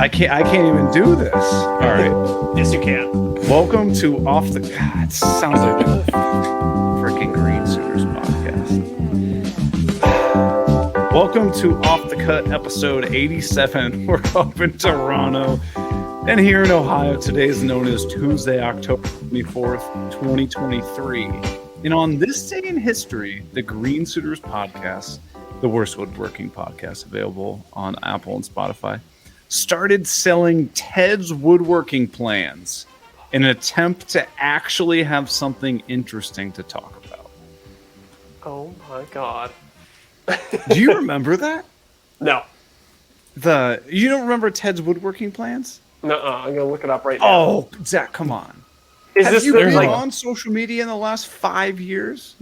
can't even do this. All right. Yes, you can. Welcome to Off the... God, it sounds like a freaking Green Suiters podcast. Welcome to Off the Cut, episode 87. We're up in Toronto. And here in Ohio, today is known as Tuesday, October 24th, 2023. And on this day in history, the Green Suiters podcast, the worst woodworking podcast available on Apple and Spotify, started selling Ted's woodworking plans in an attempt to actually have something interesting to talk about. Oh my god. Do you remember that? No. You don't remember Ted's woodworking plans? Nuh-uh. I'm gonna look it up right now. Oh, Zach, come on. Have you been like on social media in the last 5 years?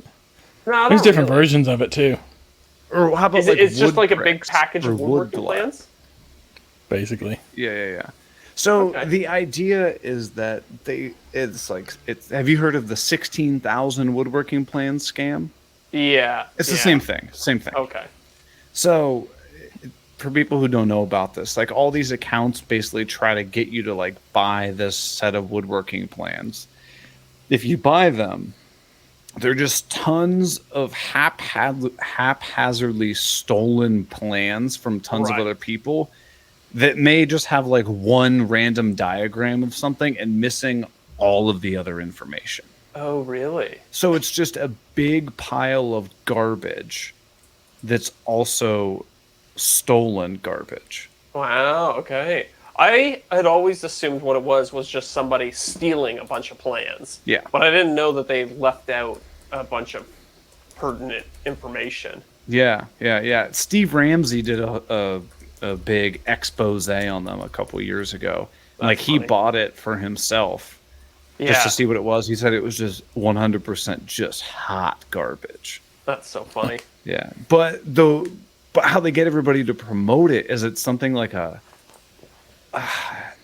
No, there's different versions of it too. Or how about it's just like a big package of woodworking plans? Basically. Yeah. So the idea is that have you heard of the 16,000 woodworking plans scam? Yeah. It's the same thing. Okay. So for people who don't know about this, like all these accounts basically try to get you to like buy this set of woodworking plans. If you buy them, they're just tons of haphazardly stolen plans from tons of other people that may just have like one random diagram of something and missing all of the other information. Oh, really? So it's just a big pile of garbage that's also stolen garbage. Wow, okay. I had always assumed what it was just somebody stealing a bunch of plans. Yeah. But I didn't know that they left out a bunch of pertinent information. Yeah. Steve Ramsey did a big expose on them a couple years ago. Like he bought it for himself just to see what it was. He said it was just 100% just hot garbage. That's so funny. Yeah. But how they get everybody to promote it is it's something like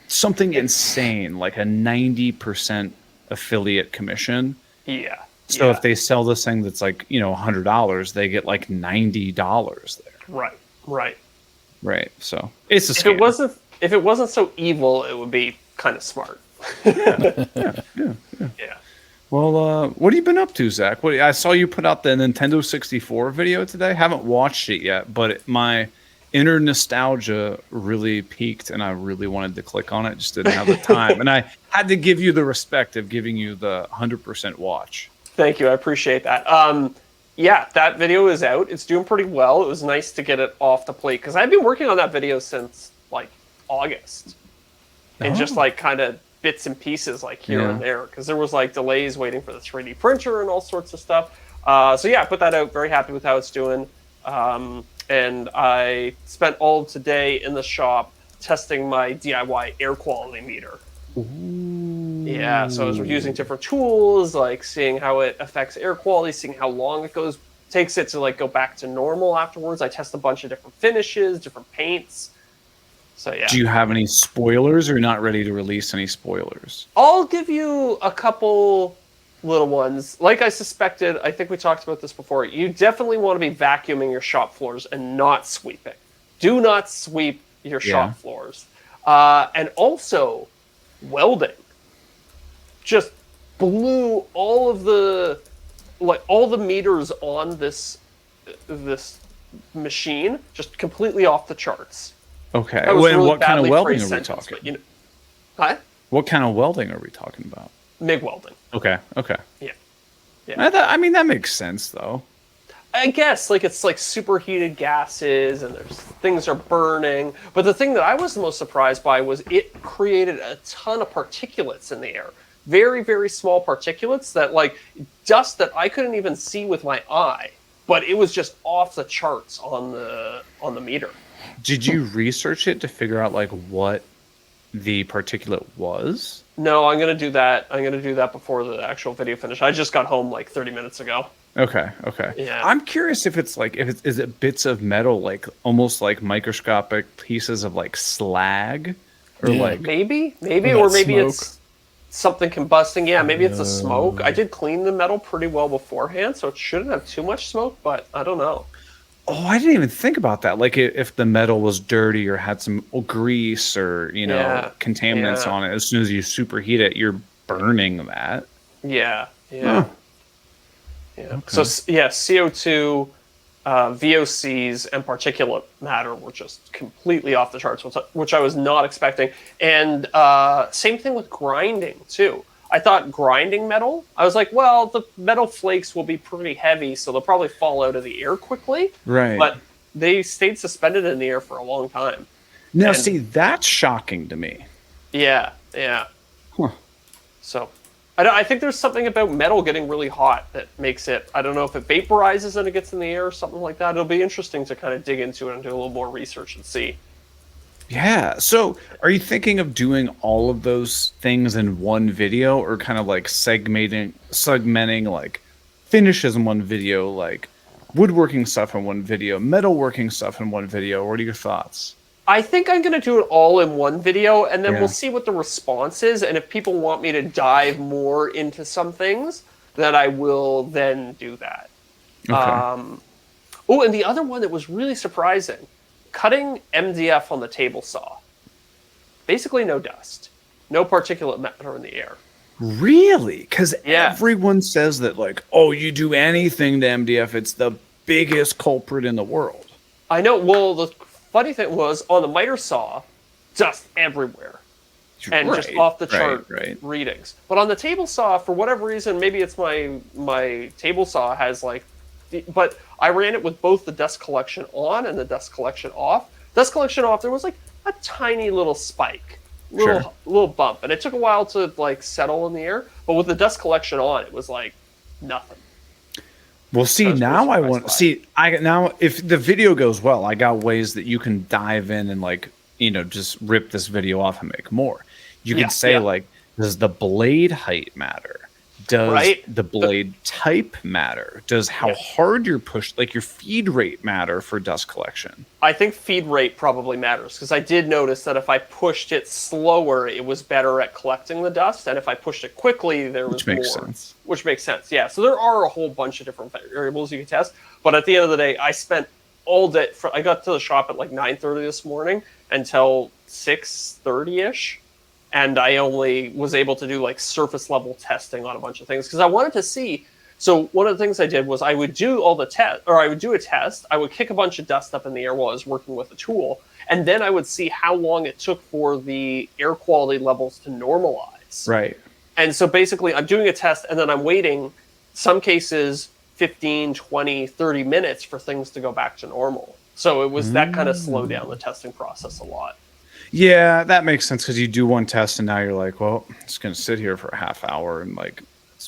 something insane, like a 90% affiliate commission. Yeah. So if they sell this thing that's like, $100, they get like $90 there. Right. So it's a scam. If it wasn't so evil, it would be kind of smart. Yeah. Well, what have you been up to, Zach? I saw you put out the Nintendo 64 video today. Haven't watched it yet, but my inner nostalgia really peaked, and I really wanted to click on it. Just didn't have the time, and I had to give you the respect of giving you the 100% watch. Thank you. I appreciate that. Yeah, that video is out. It's doing pretty well. It was nice to get it off the plate because I've been working on that video since like August, and just like kind of bits and pieces like here and there because there was like delays waiting for the 3D printer and all sorts of stuff. So yeah, I put that out. Very happy with how it's doing. And I spent all of today in the shop testing my DIY air quality meter. Ooh. Yeah, so I was using different tools, like seeing how it affects air quality, seeing how long it takes it to like go back to normal afterwards. I test a bunch of different finishes, different paints. So yeah. Do you have any spoilers, or you're not ready to release any spoilers? I'll give you a couple little ones. Like I suspected, I think we talked about this before. You definitely want to be vacuuming your shop floors and not sweeping. Do not sweep your shop floors. And also, welding. Just blew all the meters on this machine just completely off the charts. Okay. What kind of welding are we talking? What kind of welding are we talking about? MIG welding. Okay. Yeah. I mean, that makes sense, though. I guess, like, it's like superheated gases and things are burning. But the thing that I was the most surprised by was it created a ton of particulates in the air. Very, very small particulates that, like, dust that I couldn't even see with my eye. But it was just off the charts on the meter. Did you research it to figure out, like, what the particulate was? No, I'm going to do that. I'm going to do that before the actual video finish. I just got home like 30 minutes ago. Okay. Yeah. I'm curious if it's like, is it bits of metal, like almost like microscopic pieces of like slag? Or like maybe, or maybe it's something combusting. Yeah, maybe it's a smoke. I did clean the metal pretty well beforehand, so it shouldn't have too much smoke, but I don't know. Oh, I didn't even think about that. Like if the metal was dirty or had some grease or, Yeah, contaminants yeah, on it, as soon as you superheat it, you're burning that. yeah, Huh. yeah, yeah. So Okay. yeah, CO2, VOCs, and particulate matter were just completely off the charts, which I was not expecting. And same thing with grinding too. I thought grinding metal. I was like, well, the metal flakes will be pretty heavy, so they'll probably fall out of the air quickly. Right. But they stayed suspended in the air for a long time. Now, And see, that's shocking to me. yeah, yeah. Huh. So I think there's something about metal getting really hot that makes it. I don't know if it vaporizes and it gets in the air or something like that. It'll be interesting to kind of dig into it and do a little more research and see. Yeah. So, are you thinking of doing all of those things in one video, or kind of like segmenting like finishes in one video, like woodworking stuff in one video, metalworking stuff in one video? What are your thoughts? I think I'm going to do it all in one video, and then Yeah. we'll see what the response is. And if people want me to dive more into some things, then I will then do that. Okay. Oh, and the other one that was really surprising, cutting MDF on the table saw. Basically no dust, no particulate matter in the air. Really? Because Yeah. everyone says that, like, oh, you do anything to MDF, it's the biggest culprit in the world. I know. Well, the funny thing was on the miter saw, dust everywhere. And just off the chart right. readings. But on the table saw, for whatever reason, maybe it's my table saw has like, but I ran it with both the dust collection on and the dust collection off. Dust collection off, there was like a tiny little spike, little bump, and it took a while to like settle in the air. But with the dust collection on, it was like nothing. Well, see, I was really now I surprised want by it. see. I now, if the video goes well, I got ways that you can dive in and like just rip this video off and make more. You Yeah, can say yeah. like, does the blade height matter? Does Right. the blade type matter? Does how Yeah. hard you're pushed, like your feed rate, matter for dust collection? I think feed rate probably matters because I did notice that if I pushed it slower, it was better at collecting the dust, and if I pushed it quickly, there was Which makes more. sense. Which makes sense, yeah. So there are a whole bunch of different variables you can test, but at the end of the day, I spent all day. I got to the shop at like 9:30 this morning until 6:30 ish, and I only was able to do like surface level testing on a bunch of things because I wanted to see. So one of the things I did was I would do all the test, or I would do a test. I would kick a bunch of dust up in the air while I was working with the tool, and then I would see how long it took for the air quality levels to normalize. Right. And so basically, I'm doing a test, and then I'm waiting, some cases, 15, 20, 30 minutes for things to go back to normal. So it was that kind of slowed down the testing process a lot. Yeah, that makes sense because you do one test and now you're like, well, I'm just gonna sit here for a half hour and like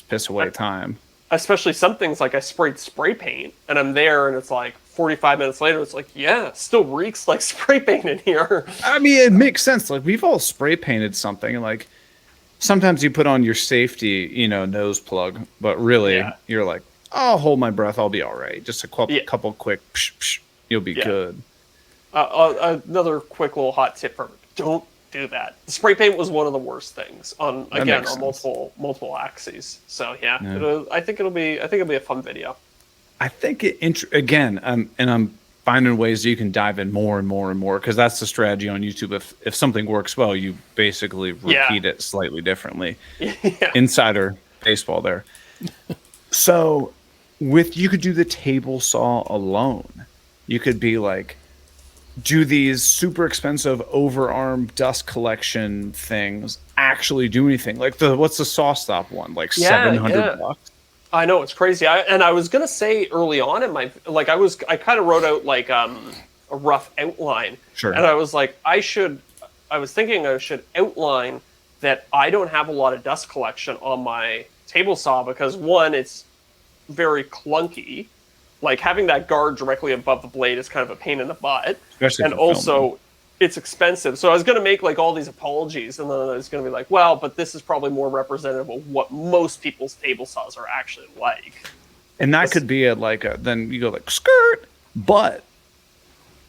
piss away time. Especially some things like I sprayed spray paint, and I'm there, and it's like 45 minutes later, it's like, yeah, still reeks like spray paint in here. I mean, it makes sense. Like we've all spray painted something, and like sometimes you put on your safety, nose plug, but really Yeah. you're like, I'll hold my breath, I'll be all right. Just a Yeah. couple quick, psh, psh, you'll be Yeah. good. Another quick little hot tip for don't do that. The spray paint was one of the worst things on That again makes on sense. multiple axes. So yeah, Yeah. I think it'll be a fun video. I think again, and I'm finding ways you can dive in more and more and more because that's the strategy on YouTube. If something works well, you basically Yeah. repeat it slightly differently. Yeah. Insider baseball there. So you could do the table saw alone. You could be like, do these super expensive overarm dust collection things actually do anything? Like what's the saw stop one? Like Yeah, $700? I know, it's crazy. I was gonna say early on in my I kind of wrote out like a rough outline. Sure. And I was like, I was thinking I should outline that I don't have a lot of dust collection on my table saw because one, it's very clunky. Like having that guard directly above the blade is kind of a pain in the butt. Especially And for filming. also it's expensive. So I was going to make like all these apologies, and then I was going to be like, well, but this is probably more representative of what most people's table saws are actually like. And that could be then you go like skirt, but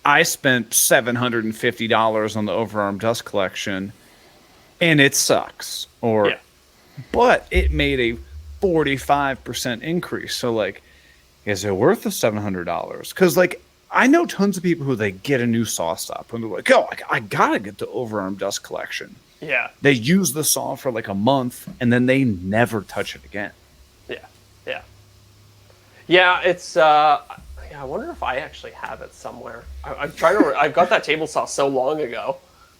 I spent $750 on the overarm dust collection and it sucks. Yeah. But it made a 45% increase. So like, is it worth the $700? Because like I know tons of people who they get a new saw stop and they're like, oh, I gotta get the overarm dust collection. Yeah. They use the saw for like a month and then they never touch it again. Yeah. Yeah. Yeah. It's. Yeah, I wonder if I actually have it somewhere. I'm trying to. I've got that table saw so long ago.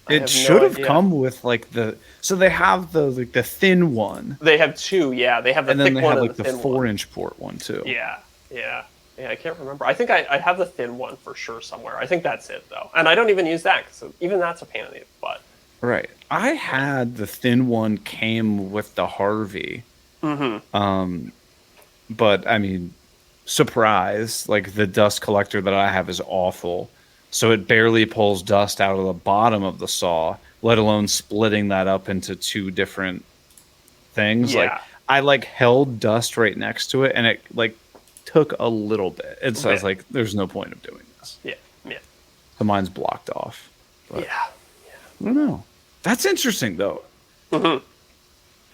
It should have come with like the. So they have the thin one. They have two. Yeah, they have the and then thick they one have and like the the thin 4-inch port one too. Yeah. Yeah. Yeah, I can't remember. I think I have the thin one for sure somewhere. I think that's it though, and I don't even use that because even that's a pain in the butt. Right. I had the thin one came with the Harvey. Mm-hmm. But I mean, surprise! Like the dust collector that I have is awful, so it barely pulls dust out of the bottom of the saw, let alone splitting that up into two different things. Yeah. Like I like held dust right next to it, and it like took a little bit. And so I was like, "There's no point of doing this." Yeah. Yeah. So mine's blocked off. But Yeah. I don't know. That's interesting though. Mm-hmm.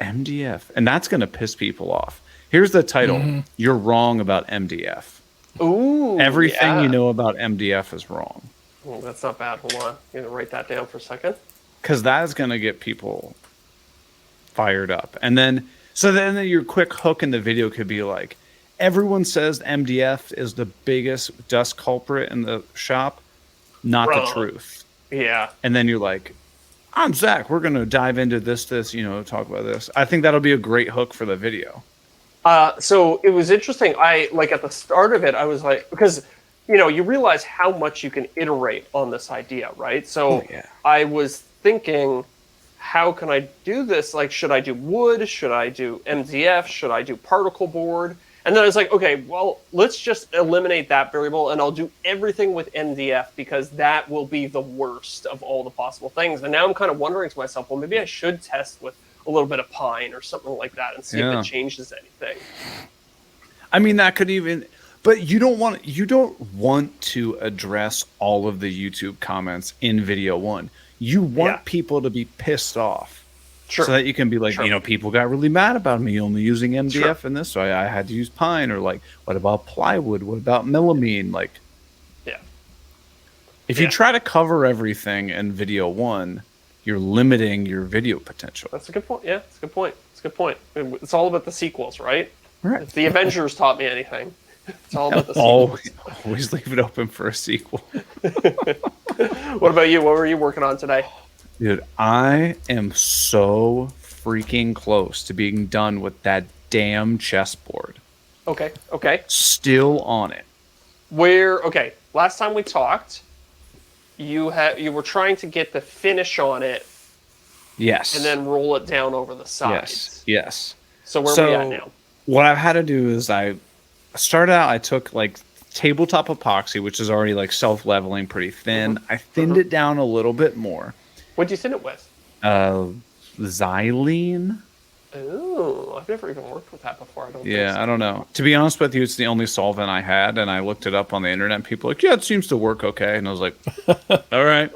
MDF, and that's going to piss people off. Here's the title. You're wrong about MDF. Ooh. Everything you know about MDF is wrong. Well, that's not bad. Hold on. I'm going to write that down for a second. Because that is going to get people fired up. And then, so then your quick hook in the video could be like, everyone says MDF is the biggest dust culprit in the shop. Not Wrong. the truth. Yeah. And then you're like, I'm Zach. We're going to dive into this, talk about this. I think that'll be a great hook for the video. So it was interesting. I like at the start of it, I was like, because you realize how much you can iterate on this idea, right? So I was thinking, how can I do this? Like, should I do wood? Should I do MDF? Should I do particle board? And then I was like, okay, well, let's just eliminate that variable and I'll do everything with MDF because that will be the worst of all the possible things. And now I'm kind of wondering to myself, well, maybe I should test with a little bit of pine or something like that and see if it changes anything. I mean, that could even, but you don't want to address all of the YouTube comments in video one. You want people to be pissed off. Sure. So that you can be like, people got really mad about me only using MDF in this, so I had to use pine. Or like, what about plywood? What about melamine? Like, if you try to cover everything in video one, you're limiting your video potential. That's a good point. Yeah, it's a good point. It's a good point. It's all about the sequels, right? Right. If the Avengers taught me anything, it's all about the sequels. Always leave it open for a sequel. What about you? What were you working on today? Dude, I am so freaking close to being done with that damn chessboard. Okay. Still on it. Last time we talked, you were trying to get the finish on it. Yes. And then roll it down over the sides. Yes. So where are we at now? What I've had to do is I took like tabletop epoxy, which is already like self-leveling pretty thin. I thinned it down a little bit more. What'd you thin it with? Xylene. Ooh, I've never even worked with that before. I don't think so. I don't know. To be honest with you, it's the only solvent I had, and I looked it up on the internet. People were like, yeah, it seems to work okay. And I was like, all right.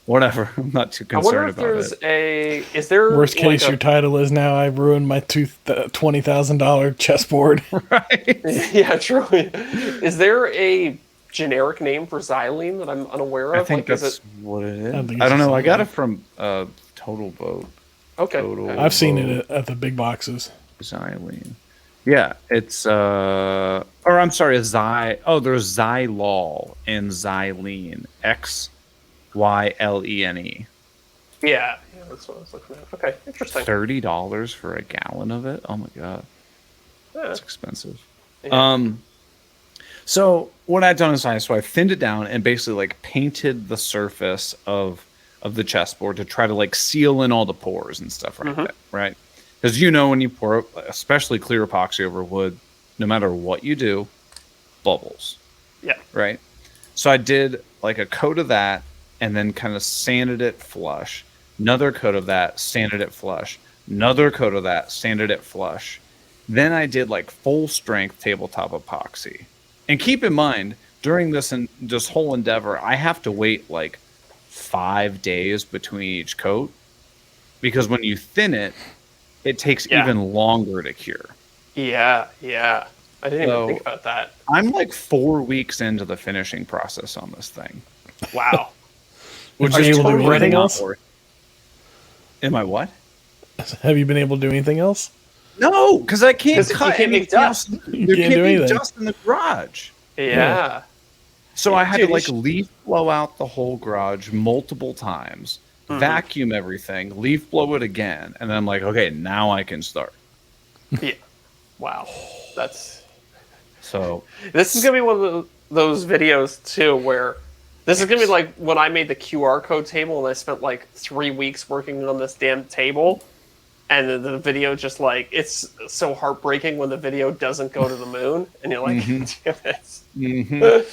Whatever. I'm not too concerned about it. Is there worst case? Your title is now I ruined my $20,000 chessboard. Right. Yeah, truly. Is there a generic name for xylene that I'm unaware of? I think that's what it is. I don't know. I got it from Total Boat. Okay. I've seen it at the big boxes. Xylene. Yeah, it's there's xylol and xylene. XYLENE. Yeah, that's what I was looking at. Okay, interesting. $30 for a gallon of it? Oh my god. That's expensive. Yeah. So what I've done is I thinned it down and basically like painted the surface of the chessboard to try to like seal in all the pores and stuff like that, right? Because when you pour, especially clear epoxy over wood, no matter what you do, bubbles. Yeah. Right? So I did like a coat of that and then kind of sanded it flush. Another coat of that, sanded it flush. Another coat of that, sanded it flush. Then I did like full strength tabletop epoxy. And keep in mind, during this whole endeavor, I have to wait like 5 days between each coat because when you thin it, it takes even longer to cure. Yeah. I didn't even think about that. I'm like 4 weeks into the finishing process on this thing. Wow. Would Are you you be able to do totally anything ready? else? Am I what? Have you been able to do anything else? No, because I can't 'Cause you cut can't make anything else. dust. There You can't can't do be anything. dust in the garage. Yeah. So I had Dude, to you like should- leaf blow out the whole garage multiple times, vacuum everything, leaf blow it again, and then I'm like, okay, now I can start. Yeah. Wow. That's So This is gonna be one of those videos too, where this is gonna be like when I made the QR code table, and I spent like 3 weeks working on this damn table, and then the video just like it's so heartbreaking when the video doesn't go to the moon, and you're like, damn it.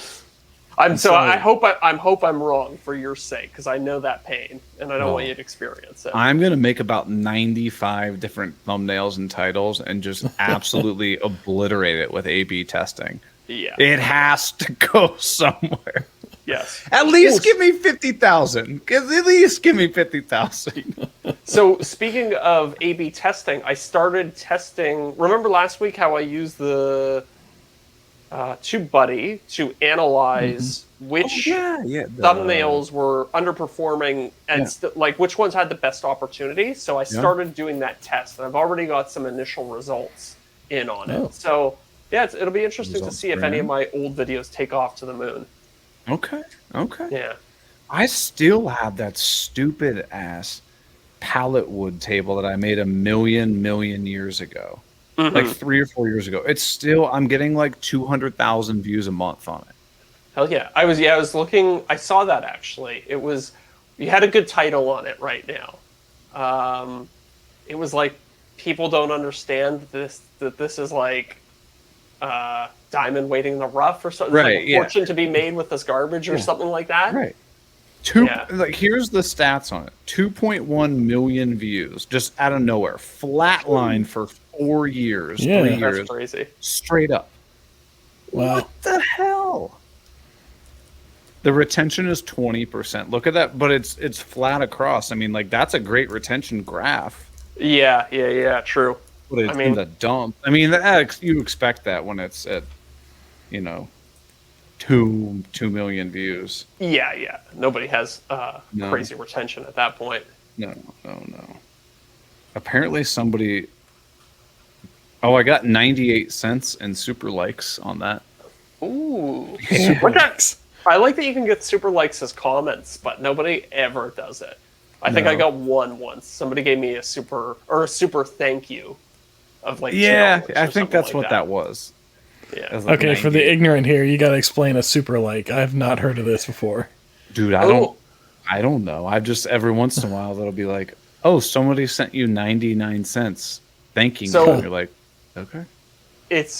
I sorry. hope I'm wrong for your sake, because I know that pain, and I don't want you to experience it. I'm gonna make about 95 different thumbnails and titles and just absolutely obliterate it with A/B testing. Yeah. It has to go somewhere. Yes. At least give me 50,000. At least give me 50,000. So speaking of A/B testing, I started testing. Remember last week how I used the TubeBuddy to analyze which thumbnails were underperforming and like which ones had the best opportunity. So I started doing that test, and I've already got some initial results in on it. So yeah, it'll be interesting to see if any of my old videos take off to the moon. Okay. Yeah. I still have that stupid ass pallet wood table that I made a million years ago. Like 3 or 4 years ago. It's still, I'm getting like 200,000 views a month on it. Hell yeah. I was looking, I saw that actually. You had a good title on it right now. It was like, people don't understand that this is like diamond waiting in the rough or something. Right, like a fortune to be made with this garbage or something like that. Right. Like here's the stats on it. 2.1 million views just out of nowhere. Flatline for 4 years, 3 years. That's crazy. Straight up. Wow. What the hell? The retention is 20%. Look at that, but it's flat across. I mean, like that's a great retention graph. Yeah, true. But it's in the dump. I mean, you expect that when it's at, 2 million views. Yeah. Nobody has crazy retention at that point. No. Apparently somebody... Oh, I got 98 cents in super likes on that. Ooh. Super likes. I like that you can get super likes as comments, but nobody ever does it. I think I got one once. Somebody gave me a super thank you of like $2 I think that's like what that was. Yeah. Like Okay, for the ignorant here, you got to explain a super like. I've not heard of this before. Dude, I don't know. I just every once in a while that'll be like, oh, somebody sent you 99 cents thanking you. And you're like, okay. It's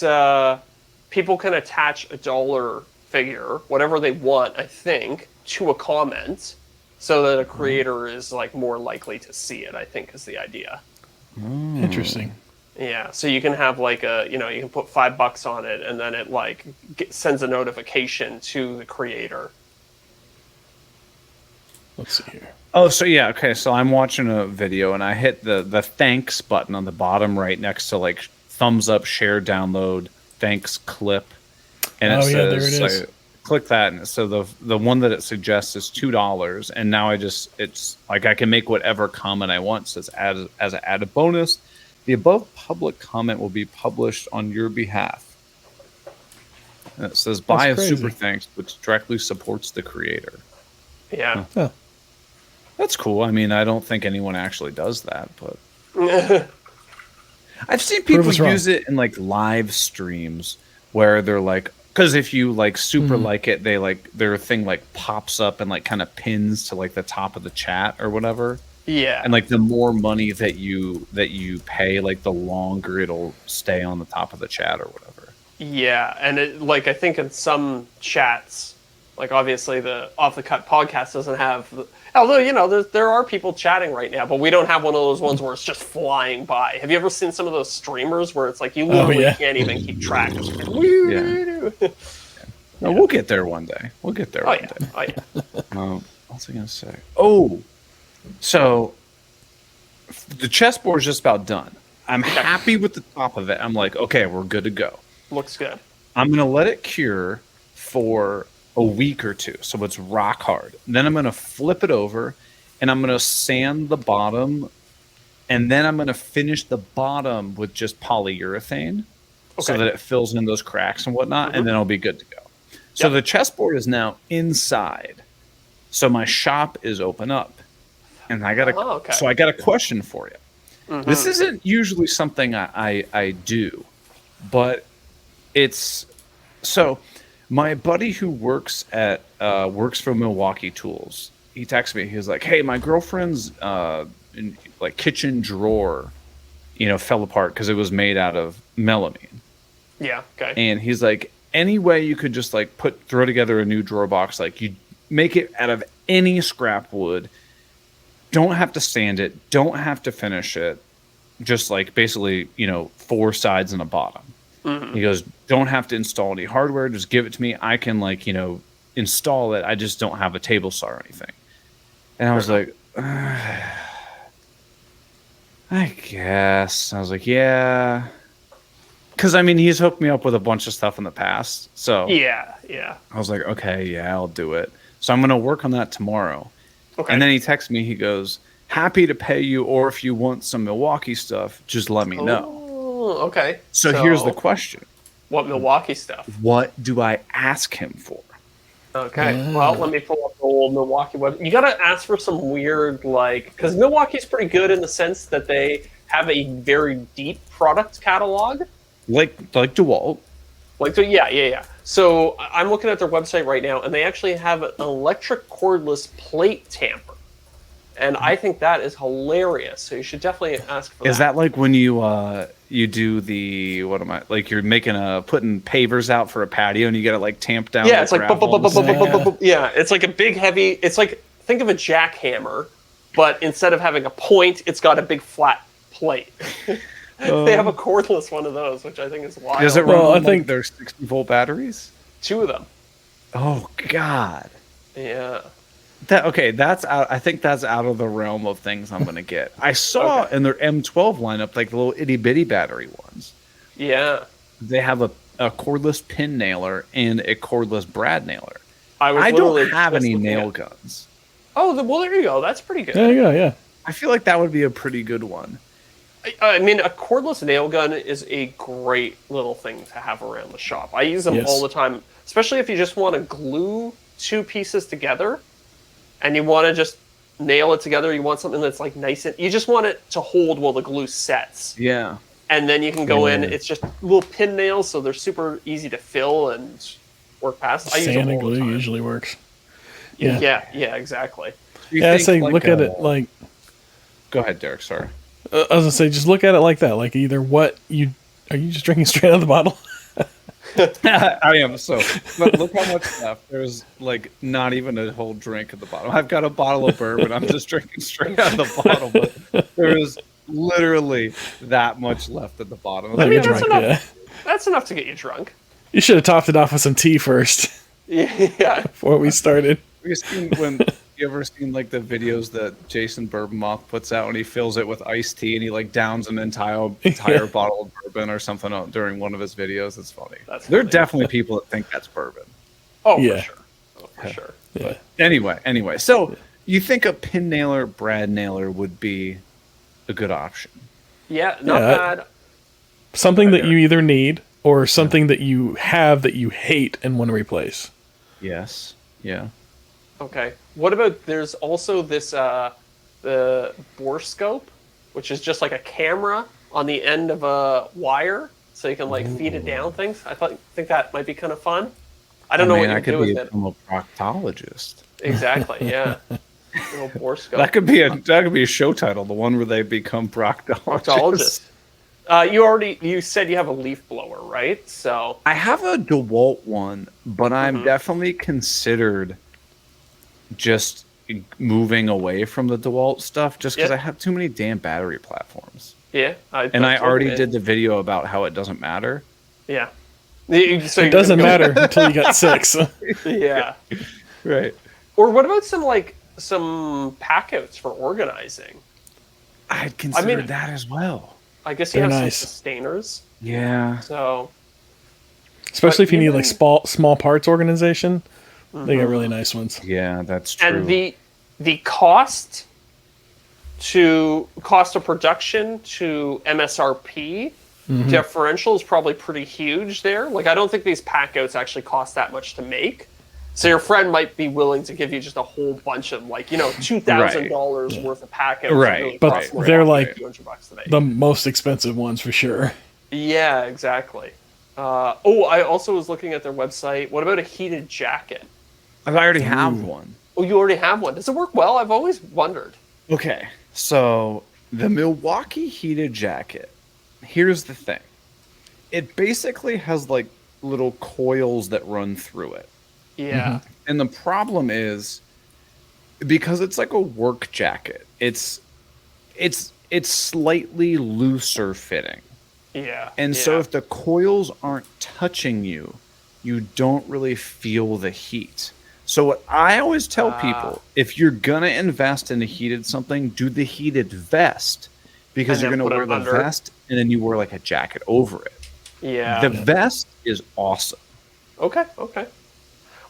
people can attach a dollar figure, whatever they want, I think, to a comment, so that a creator is like more likely to see it. I think is the idea. Interesting. Yeah, so you can have like you can put $5 on it, and then it like sends a notification to the creator. Let's see here. Oh, so yeah, okay. So I'm watching a video and I hit the thanks button on the bottom right next to like thumbs up, share, download, thanks clip, and it says there it is. I click that, and so the one that it suggests is $2, and now it's like I can make whatever comment I want. It says as an added bonus, the above public comment will be published on your behalf. And it says buy a super thanks, which directly supports the creator. Yeah. Huh. That's cool. I mean, I don't think anyone actually does that, but I've seen people use it in like live streams where they're like, because if you like super like it, they like their thing like pops up and like kind of pins to like the top of the chat or whatever. Yeah. And like the more money that you pay, like the longer it'll stay on the top of the chat or whatever. Yeah, and it, like I think in some chats, like obviously the Off the Cut podcast doesn't have. Although there are people chatting right now, but we don't have one of those ones where it's just flying by. Have you ever seen some of those streamers where it's like you literally can't even keep track? It's like, No, we'll get there one day. We'll get there one day. Oh yeah. What was I gonna say? Oh, so the chessboard is just about done. I'm happy with the top of it. I'm like, okay, we're good to go. Looks good. I'm going to let it cure for a week or two, so it's rock hard. Then I'm going to flip it over, and I'm going to sand the bottom, and then I'm going to finish the bottom with just polyurethane so that it fills in those cracks and whatnot, and then it'll be good to go. So the chessboard is now inside. So my shop is open up. And I got so I got a question for you. This isn't usually something I do, but it's so my buddy who works for Milwaukee Tools. He texted me. He was like, "Hey, my girlfriend's kitchen drawer, fell apart because it was made out of melamine." Yeah. Okay. And he's like, "Any way you could just throw together a new drawer box, like you make it out of any scrap wood." Don't have to sand it. Don't have to finish it. Just basically, 4 sides and a bottom. He goes, don't have to install any hardware. Just give it to me. I can install it. I just don't have a table saw or anything. And I was like, I guess. I was like, yeah. Because, he's hooked me up with a bunch of stuff in the past. So yeah. I was like, okay, yeah, I'll do it. So I'm going to work on that tomorrow. Okay. And then he texts me. He goes, happy to pay you, or if you want some Milwaukee stuff, just let me know. Oh, okay. So here's the question. What Milwaukee stuff? What do I ask him for? Okay. Well, let me pull up the old Milwaukee web. You got to ask for some weird, because Milwaukee's pretty good in the sense that they have a very deep product catalog. Like DeWalt. Yeah. So I'm looking at their website right now, and they actually have an electric cordless plate tamper. And I think that is hilarious. So you should definitely ask for that. Is that like when you do the, you're putting pavers out for a patio and you get it tamped down? Yeah, it's yeah, it's like a big heavy, it's like, think of a jackhammer, but instead of having a point, it's got a big flat plate. They have a cordless one of those, which I think is wild. Does it run I think there's 60-volt batteries? 2 of them. Oh, God. Yeah. That's out. I think that's out of the realm of things I'm going to get. I saw in their M12 lineup, the little itty-bitty battery ones. Yeah. They have a cordless pin nailer and a cordless brad nailer. I don't have any nail guns. Oh, well, there you go. That's pretty good. There you go, yeah. I feel like that would be a pretty good one. A cordless nail gun is a great little thing to have around the shop. I use them all the time, especially if you just want to glue 2 pieces together and you want to just nail it together. You want something that's nice, and you just want it to hold while the glue sets. Yeah. And then you can go in. It's just little pin nails, so they're super easy to fill and work past. I use them all glue the time. usually works. Yeah, exactly. I say look at it like. Go ahead, Deric. Sorry. I was gonna say, just look at it like that. Either are you just drinking straight out of the bottle? I am. So, but look how much left. There's not even a whole drink at the bottom. I've got a bottle of bourbon. I'm just drinking straight out of the bottle, but there is literally that much left at the bottom. That's enough. That's enough to get you drunk. You should have topped it off with some tea first. Yeah. Before we started. You ever seen the videos that Jason Bourbonmoth puts out when he fills it with iced tea and he downs an entire bottle of bourbon or something during one of his videos? It's funny. There are definitely people that think that's bourbon. Oh, yeah. For sure. Yeah. But anyway. So you think a pin nailer, brad nailer would be a good option? Yeah, not bad. Something that you either need or something that you have that you hate and want to replace. Yes. Yeah. Okay. What about, there's also this, the borescope, which is just a camera on the end of a wire, so you can feed it down things. I think that might be kind of fun. I don't know what you do with it. I'm a proctologist. Exactly. Yeah. Little borescope. That could be a show title, the one where they become proctologists. You said you have a leaf blower, right? So I have a DeWalt one, but I'm definitely considered just moving away from the DeWalt stuff just because I have too many damn battery platforms. Yeah. I already did the video about how it doesn't matter. Yeah. So it doesn't matter until you got 6. Yeah. Right. Or what about some packouts for organizing? I'd consider that as well. I guess you have nice. some sustainers. Yeah. So Especially if you need even- like small parts organization, they got really nice ones. Yeah, that's true. And the cost of production to MSRP differential is probably pretty huge there. Like, I don't think these pack outs actually cost that much to make. So your friend might be willing to give you just a whole bunch of, like, $2,000 worth of pack outs. Right. Really But cost more they're than like $200 to make. the most expensive ones for sure. Yeah, exactly. I also was looking at their website. What about a heated jacket? I already have one. Oh, you already have one. Does it work well? I've always wondered. Okay, so the Milwaukee heated jacket. Here's the thing. It basically has like little coils that run through it. Yeah. And the problem is because it's like a work jacket, it's slightly looser fitting. Yeah. And yeah. so if the coils aren't touching you, you don't really feel the heat. So what I always tell people, if you're going to invest in a heated something, do the heated vest because And you're then going to put wear it the under. vest and then you wear like a jacket over it. Yeah. The vest is awesome. Okay.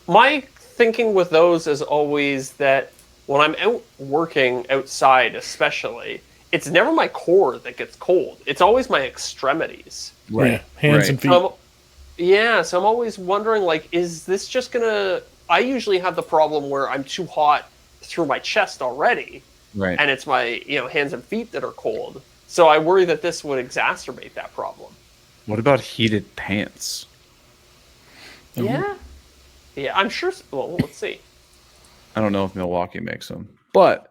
My thinking with those is always that when I'm out working outside, especially, it's never my core that gets cold. It's always my extremities. Yeah, hands and feet. So I'm always wondering, like, is this just gonna? I usually have the problem where I'm too hot through my chest already, Right. and it's my hands and feet that are cold. So I worry that this would exacerbate that problem. What about heated pants? Yeah, I'm sure. Well, let's see. I don't know if Milwaukee makes them, but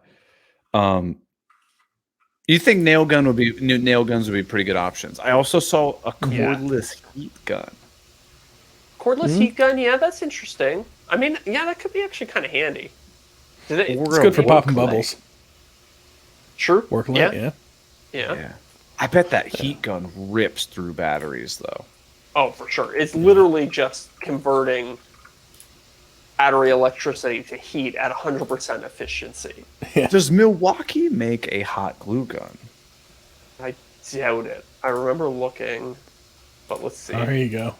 you think nail guns would be pretty good options. I also saw a cordless heat gun. Cordless heat gun, yeah, that's interesting. I mean, yeah, that could be actually kind of handy. It's good for popping bubbles. True. Work light, yeah. Yeah. I bet that heat gun rips through batteries, though. Oh, for sure. It's literally just converting battery electricity to heat at 100% efficiency. Yeah. Does Milwaukee make a hot glue gun? I doubt it. I remember looking, but let's see. Oh, there you go.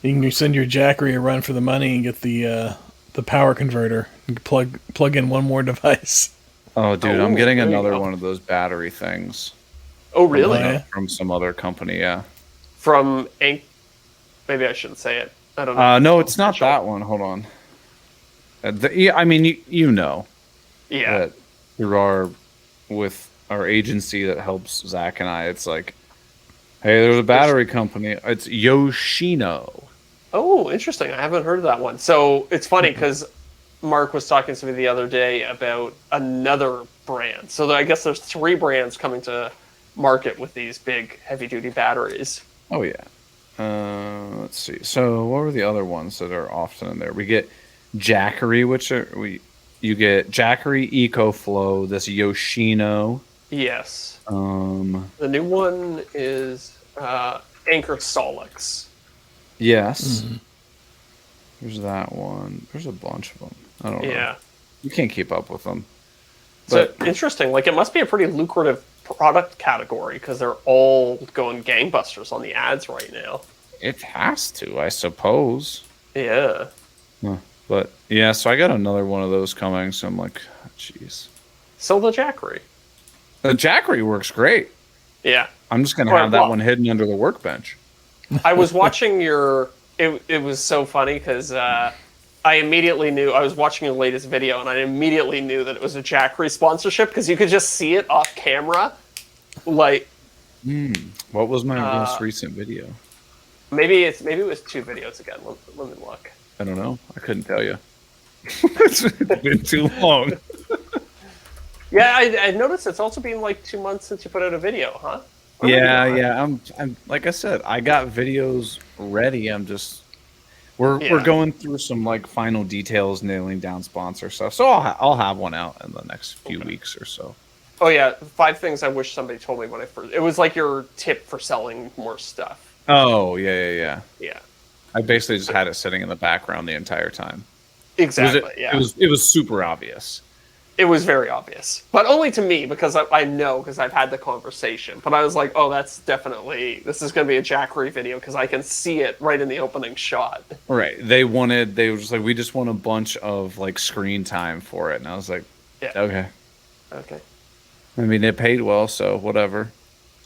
You can send your Jackery a run for the money and get the power converter. You can plug in one more device. Oh, dude, I'm getting there you another go. one of those battery things. Oh, really? Yeah. From some other company, yeah. From Ink? Maybe I shouldn't say it. I don't know. No, it's not that one. Hold on. I mean, you know Yeah. that through with our agency that helps Zach and I, it's like, hey, there's a battery company. It's Yoshino. Oh, interesting. I haven't heard of that one. So it's funny because Mark was talking to me the other day about another brand. So I guess there's 3 brands coming to market with these big heavy-duty batteries. Oh yeah. Let's see. So what were the other ones that are often in there? We get Jackery, you get Jackery EcoFlow, this Yoshino. Yes. The new one is Anchor Solix. Yes. There's that one. There's a bunch of them. I don't know. Yeah. You can't keep up with them. So interesting. Like, it must be a pretty lucrative product category because they're all going gangbusters on the ads right now. It has to, I suppose. Yeah. But yeah, so I got another one of those coming. So I'm like, jeez. So the Jackery. The Jackery works great. Yeah. I'm just gonna have that one hidden under the workbench. I was watching it was so funny because I immediately knew, I was watching your latest video and I immediately knew that it was a Jackery sponsorship because you could just see it off camera. Like, What was my most recent video? maybe it was 2 videos again. Let me look. I don't know. I couldn't tell you. It's been too long. Yeah, I noticed it's also been like 2 months since you put out a video, huh? Or maybe not. Yeah. I'm like I said, I got videos ready. I'm just we're going through some like final details, nailing down sponsor stuff. So I'll have one out in the next few weeks or so. Oh yeah, 5 things I wish somebody told me when I first. It was like your tip for selling more stuff. Oh yeah. Yeah. I basically just had it sitting in the background the entire time. Exactly. Yeah. It was super obvious. It was very obvious, but only to me because I know because I've had the conversation. But I was like, oh, this is going to be a Jackery video because I can see it right in the opening shot. Right. They were just like, we just want a bunch of like screen time for it. And I was like, Yeah. Okay. I mean, it paid well, so whatever.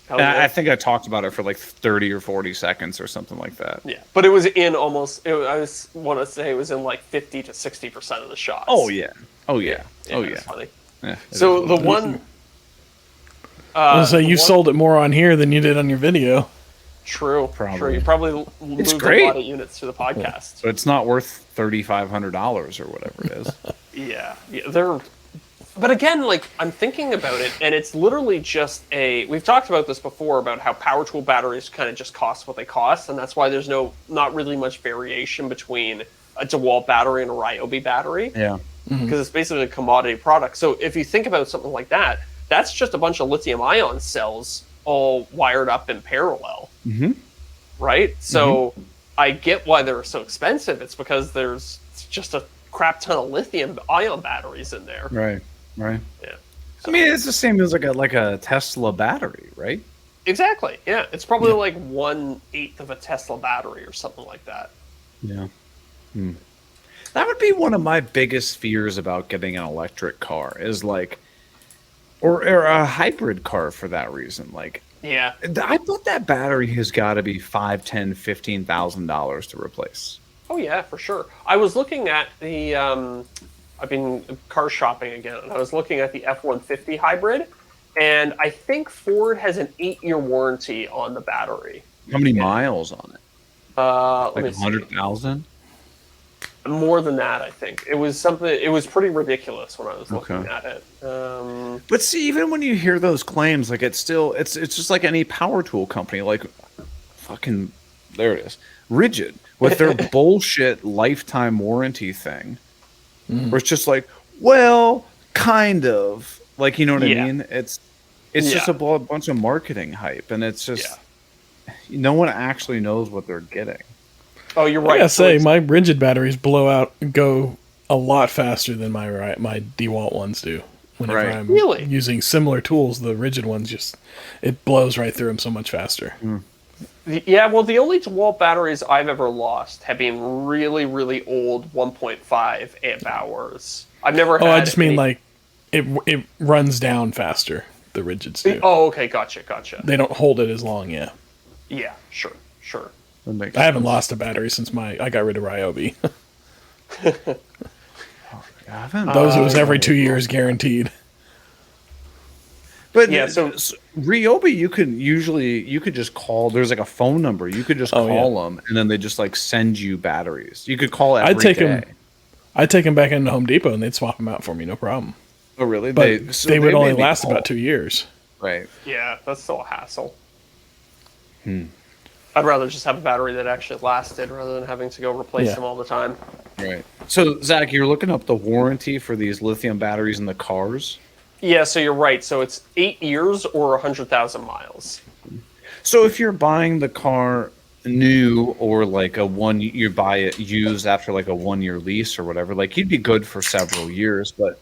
Hell yeah. I think I talked about it for like 30 or 40 seconds or something like that. Yeah, but it was in want to say it was in like 50 to 60% of the shots. Oh yeah. It's funny. Yeah, So the one. So you sold it more on here than you did on your video. True. Probably. True. You probably moved great. a lot of units to the podcast. So it's not worth $3,500 or whatever it is. Yeah, they're. But again, like I'm thinking about it, and it's literally just we've talked about this before about how power tool batteries kind of just cost what they cost, and that's why there's not really much variation between a DeWalt battery and a Ryobi battery. Yeah. Because it's basically a commodity product. So if you think about something like that, that's just a bunch of lithium-ion cells all wired up in parallel. Mm-hmm. Right? So I get why they're so expensive. It's because there's just a crap ton of lithium-ion batteries in there. Right. Yeah. I mean, it's the same as like a Tesla battery, right? Exactly. Yeah. It's probably like 1/8 of a Tesla battery or something like that. Yeah. That would be one of my biggest fears about getting an electric car is like, or a hybrid car for that reason. Like, Yeah. I bet that battery has got to be $5,000, $10,000, $15,000 to replace. Oh yeah, for sure. I was looking at the I've been car shopping again, and I was looking at the F-150 hybrid, and I think Ford has an 8-year warranty on the battery. How many miles on it? Let Like me see. 100,000? More than that, I think. It was something. It was pretty ridiculous when I was looking Okay. at it. But see, even when you hear those claims, like it's just like any power tool company, like fucking there it is, Rigid with their bullshit lifetime warranty thing, where it's just like, well, kind of, like, you know what I mean? It's just a bunch of marketing hype, and it's just no one actually knows what they're getting. Oh, you're right. I gotta say, my rigid batteries go a lot faster than my DeWalt ones do. Whenever I'm Really? using similar tools, the rigid ones it blows right through them so much faster. Yeah, well, the only DeWalt batteries I've ever lost have been really, really old 1.5 amp hours. I've never had. Oh, I just mean like it runs down faster. The rigids do. Oh, okay, gotcha. They don't hold it as long. Yeah. Yeah, sure. I haven't lost a battery since I got rid of Ryobi. Those it was every 2 years guaranteed. But Yeah, so- Ryobi, you could just call. There's like a phone number. You could just call them, and then they just like send you batteries. You could call every day. I'd take them back into Home Depot and they'd swap them out for me, no problem. Oh, really? But they would only made me last call. about 2 years. Right. Yeah, that's still a hassle. I'd rather just have a battery that actually lasted rather than having to go replace them all the time. Right. So, Zach, you're looking up the warranty for these lithium batteries in the cars. Yeah, so you're right. So it's 8 years or 100,000 miles. So if you're buying the car new or like you buy it used after like a 1 year lease or whatever, like you'd be good for several years. But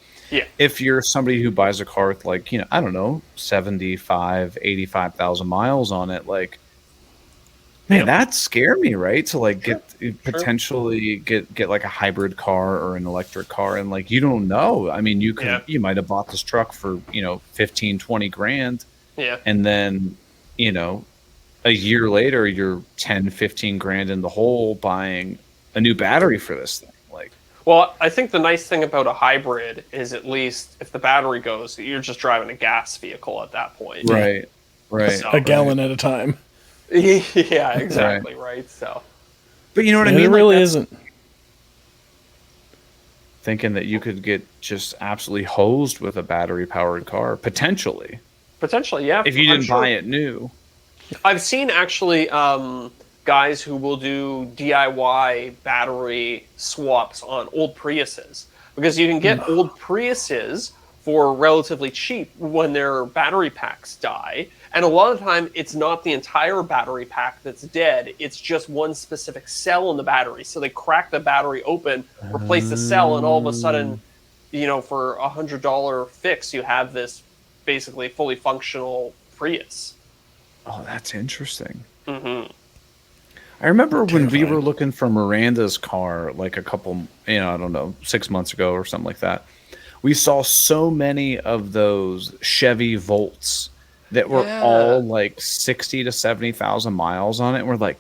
if you're somebody who buys a car with like, I don't know, 85,000 miles on it, like, man, that'd scare me, right? To like potentially get like a hybrid car or an electric car, and like you don't know. I mean, you might have bought this truck for 15, 20 grand, and then a year later you're 10, 15 grand in the hole buying a new battery for this thing. Like, well, I think the nice thing about a hybrid is at least if the battery goes, you're just driving a gas vehicle at that point. Right. So, a gallon at a time. Yeah, exactly. Right. So, but you know what I And mean? it Like, really isn't. Thinking that you could get just absolutely hosed with a battery powered car, potentially, yeah. if you didn't buy it new. I've seen actually guys who will do DIY battery swaps on old Priuses, because you can get old Priuses for relatively cheap when their battery packs die. And a lot of the time, it's not the entire battery pack that's dead. It's just one specific cell in the battery. So they crack the battery open, replace the cell, and all of a sudden, for $100 fix, you have this basically fully functional Prius. Oh, that's interesting. Mm-hmm. I remember when we Terrifying. were looking for Miranda's car, like a couple, I don't know, 6 months ago or something like that. We saw so many of those Chevy Volts that were all like 60 to 70,000 miles on it. And we're like,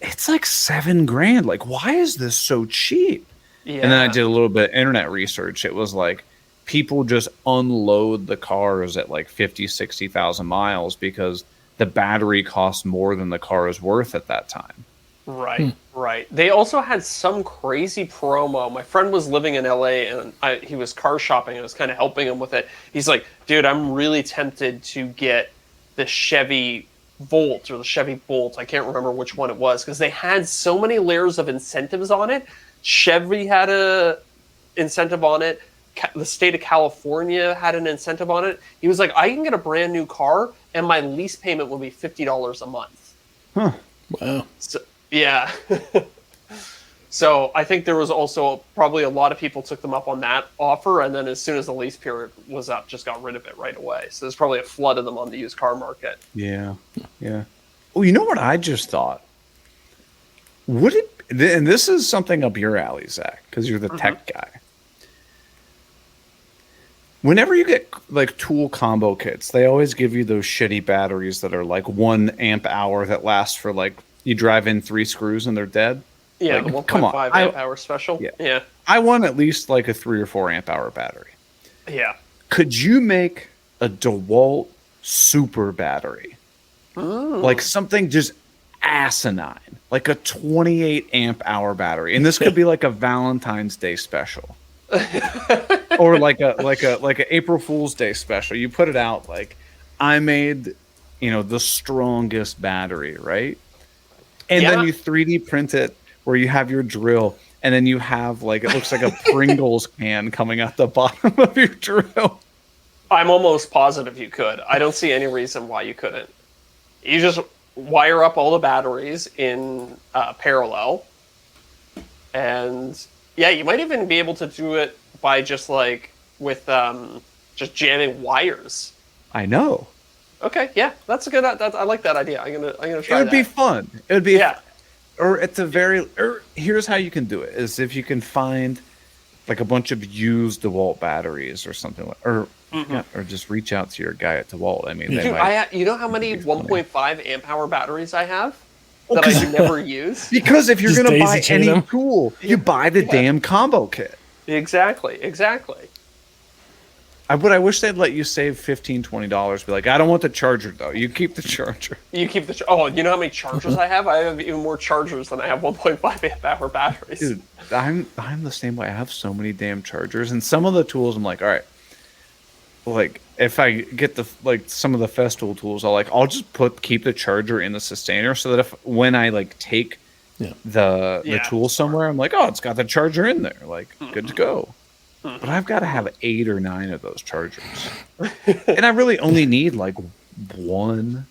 it's like $7,000. Like, why is this so cheap? Yeah. And then I did a little bit of internet research. It was like people just unload the cars at like 50, 60,000 miles because the battery costs more than the car is worth at that time. Right, right. They also had some crazy promo. My friend was living in LA and he was car shopping. I was kind of helping him with it. He's like, dude, I'm really tempted to get the Chevy Volt or the Chevy Bolt. I can't remember which one it was because they had so many layers of incentives on it. Chevy had a incentive on it. The state of California had an incentive on it. He was like, I can get a brand new car and my lease payment will be $50 a month. Huh. Wow. So, yeah. So I think there was also probably a lot of people took them up on that offer, and then as soon as the lease period was up, just got rid of it right away. So there's probably a flood of them on the used car market. Yeah. Yeah. Oh, you know what I just thought? Would it, and this is something up your alley, Zach, because you're the tech guy. Whenever you get like tool combo kits, they always give you those shitty batteries that are like 1 amp hour that last for like, you drive in 3 screws and they're dead. Yeah, Like, the 1.5 come on. amp hour special. Yeah. Yeah. I want at least like a 3 or 4 amp hour battery. Yeah. Could you make a DeWalt super battery? Like something just asinine, like a 28 amp hour battery. And this could be like a Valentine's Day special. Or like a April Fool's Day special. You put it out like, I made, the strongest battery, right? And then you 3D print it where you have your drill, and then you have like, it looks like a Pringles can coming out the bottom of your drill. I'm almost positive you could. I don't see any reason why you couldn't. You just wire up all the batteries in parallel, and yeah, you might even be able to do it by just like with just jamming wires. I know. Okay, yeah, that's a good. I like that idea. I'm gonna try that. It would be fun. It would be, Yeah. Or at the very, or here's how you can do it: is if you can find like a bunch of used DeWalt batteries or something, like, or just reach out to your guy at DeWalt. I mean, they Dude, might, you know how many 1.5 amp hour batteries I have that I never use? because if you're Just going to buy daisy chain any them. tool, you buy the damn combo kit. Exactly. But I wish they'd let you save $15-$20. Be like, I don't want the charger though. You keep the charger. You keep the. Oh, you know how many chargers I have? I have even more chargers than I have 1.5 amp hour batteries. Dude, I'm the same way. I have so many damn chargers, and some of the tools I'm like, all right, like if I get some of the Festool tools, I'll just keep the charger in the sustainer so that when I like take the tool somewhere, I'm like, oh, it's got the charger in there, like good to go. But I've got to have 8 or 9 of those chargers, and I really only need like 1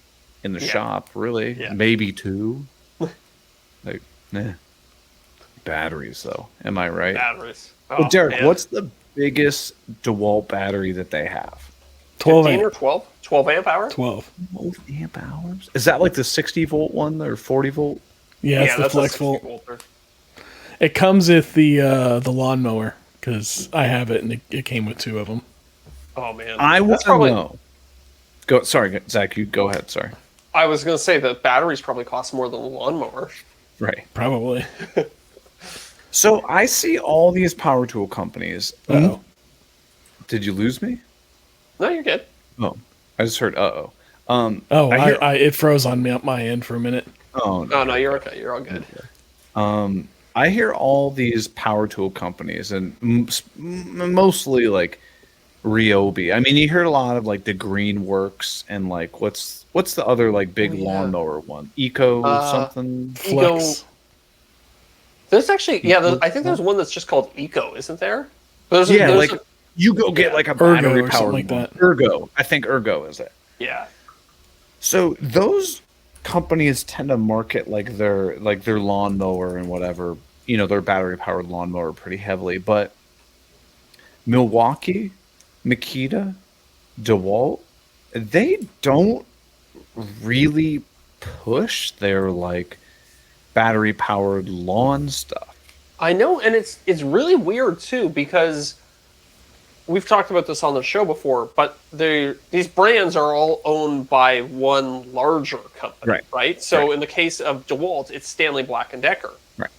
in the shop, really, maybe 2. Like, batteries though. Am I right? Batteries. Well, Deric, what's the biggest DeWalt battery that they have? 12 15 or amp. 12? 12 amp hour? 12. 12 amp hours? Is that like the 60 volt one or 40 volt? Yeah, it's the that's a flex 60 volt. volter. It comes with the lawnmower because I have it and it came with 2 of them. Oh man, I want That's to probably- know. Go. Sorry, Zach. You go ahead. Sorry. I was gonna say the batteries probably cost more than a lawnmower. Right. Probably. So I see all these power tool companies. Uh-oh. Did you lose me? No, you're good. Oh, I just heard. Uh-oh. Oh, I hear- it froze on my end for a minute. Oh, Oh no, you're okay. You're all good. I hear all these power tool companies, and mostly like Ryobi. I mean, you heard a lot of like the Greenworks and like what's the other like big lawnmower one? Eco something. Flex. There's actually I think there's one that's just called Eco, isn't there? There's Like you go get like a Ergo battery or powered something like one. that. Ergo. I think Ergo is it. yeah. So those companies tend to market like their lawnmower and whatever, their battery powered lawnmower pretty heavily, but Milwaukee, Makita, DeWalt, they don't really push their like battery powered lawn stuff. I know, and it's really weird too because we've talked about this on the show before, but these brands are all owned by one larger company, right? So in the case of DeWalt, it's Stanley Black & Decker. Right.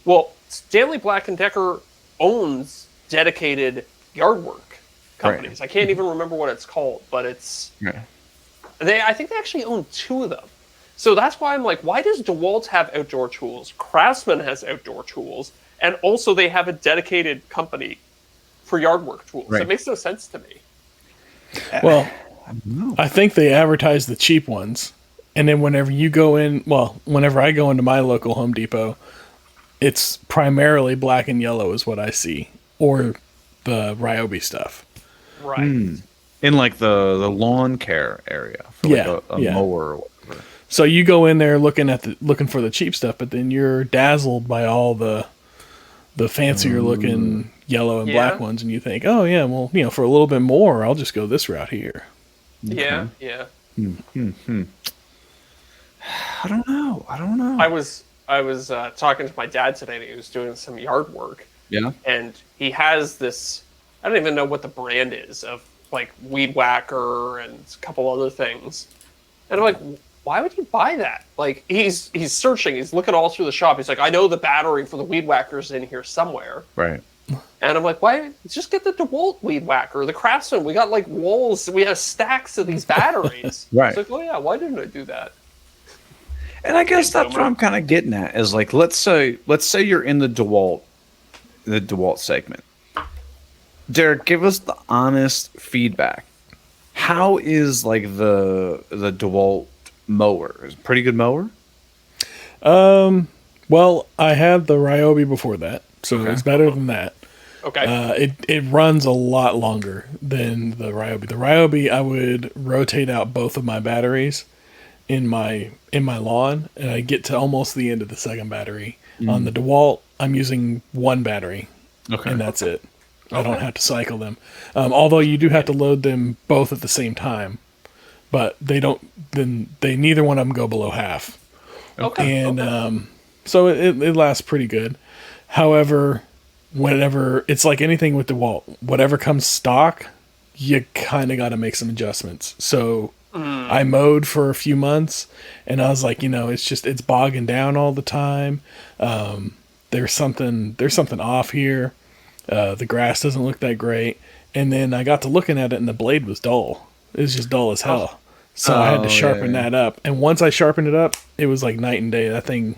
Well, Stanley Black & Decker owns dedicated yard work companies. I can't even remember what it's called, but it's I think they actually own two of them. So that's why I'm like, why does DeWalt have outdoor tools? Craftsman has outdoor tools, and also they have a dedicated company for yard work tools. It makes no sense to me. Well, I think they advertise the cheap ones, and then whenever I go into my local Home Depot, it's primarily black and yellow is what I see, or the Ryobi stuff. Right. In like the lawn care area for like a mower or whatever. So you go in there looking for the cheap stuff, but then you're dazzled by all the fancier looking yellow and black ones, and you think, oh yeah, well, for a little bit more, I'll just go this route here. Yeah. I don't know. I was talking to my dad today, and he was doing some yard work. Yeah. And he has this, I don't even know what the brand is, of like weed whacker and a couple other things. And I'm like, why would you buy that? Like he's searching, he's looking all through the shop. He's like, I know the battery for the weed whacker's in here somewhere. Right. And I'm like, why? Just get the DeWalt weed whacker, the Craftsman. We got like walls, we have stacks of these batteries. Right. It's like, oh yeah, why didn't I do that? And I guess that's what I'm kind of getting at is like, let's say you're in the DeWalt segment. Deric, give us the honest feedback. How is like the DeWalt mower? Is it a pretty good mower? Well, I had the Ryobi before that, so it's better than that. Okay. It runs a lot longer than the Ryobi. The Ryobi, I would rotate out both of my batteries in my lawn, and I get to almost the end of the second battery. On the DeWalt, I'm using one battery, and that's it. I don't have to cycle them. Although you do have to load them both at the same time, but neither one of them go below half. And so it lasts pretty good. However, whenever it's like anything with DeWalt, whatever comes stock, you kind of got to make some adjustments. So I mowed for a few months, and I was like, it's bogging down all the time. There's something off here. The grass doesn't look that great. And then I got to looking at it, and the blade was dull. It was just dull as hell. So I had to sharpen that up. And once I sharpened it up, it was like night and day. That thing,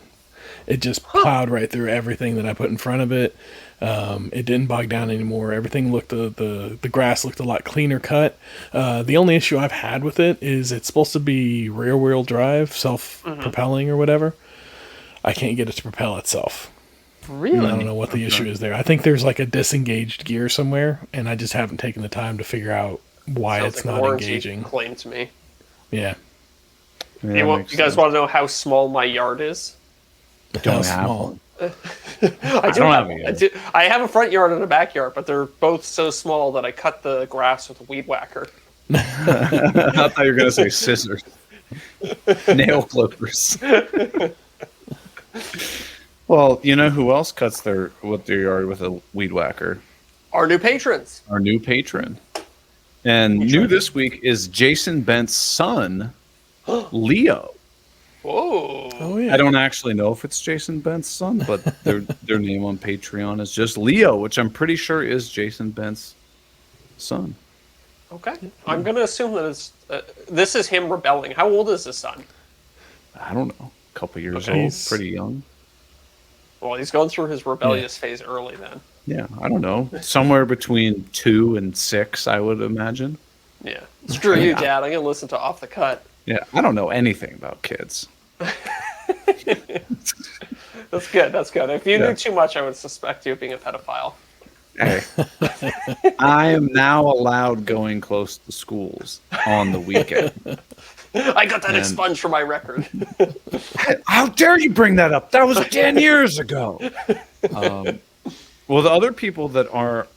it just plowed right through everything that I put in front of it. It didn't bog down anymore. Everything looked, the grass looked a lot cleaner cut. The only issue I've had with it is it's supposed to be rear wheel drive, self-propelling or whatever. I can't get it to propel itself. Really? I don't know what the issue is there. I think there's like a disengaged gear somewhere, and I just haven't taken the time to figure out why it's not engaging. Claim to me. Yeah. You guys want to know how small my yard is? How small? I have a front yard and a backyard, but they're both so small that I cut the grass with a weed whacker. I thought you were going to say scissors. Nail clippers. Well, you know who else cuts their yard with a weed whacker? Our new patrons. Our new patron. And new this week is Jason Bent's son, Leo. Whoa. Oh, yeah. I don't actually know if it's Jason Bent's son, but their name on Patreon is just Leo, which I'm pretty sure is Jason Bent's son. Okay. I'm going to assume that this is him rebelling. How old is his son? I don't know. A couple years old. Pretty young. Well, he's going through his rebellious phase early then. Yeah, I don't know. Somewhere between 2 and 6, I would imagine. Yeah. Screw you, Dad. I'm going to listen to Off the Cut. Yeah, I don't know anything about kids. That's good. If you knew too much, I would suspect you of being a pedophile. Hey, I am now allowed going close to schools on the weekend. I got that expunged from my record. How dare you bring that up? That was 10 years ago. Well, the other people that are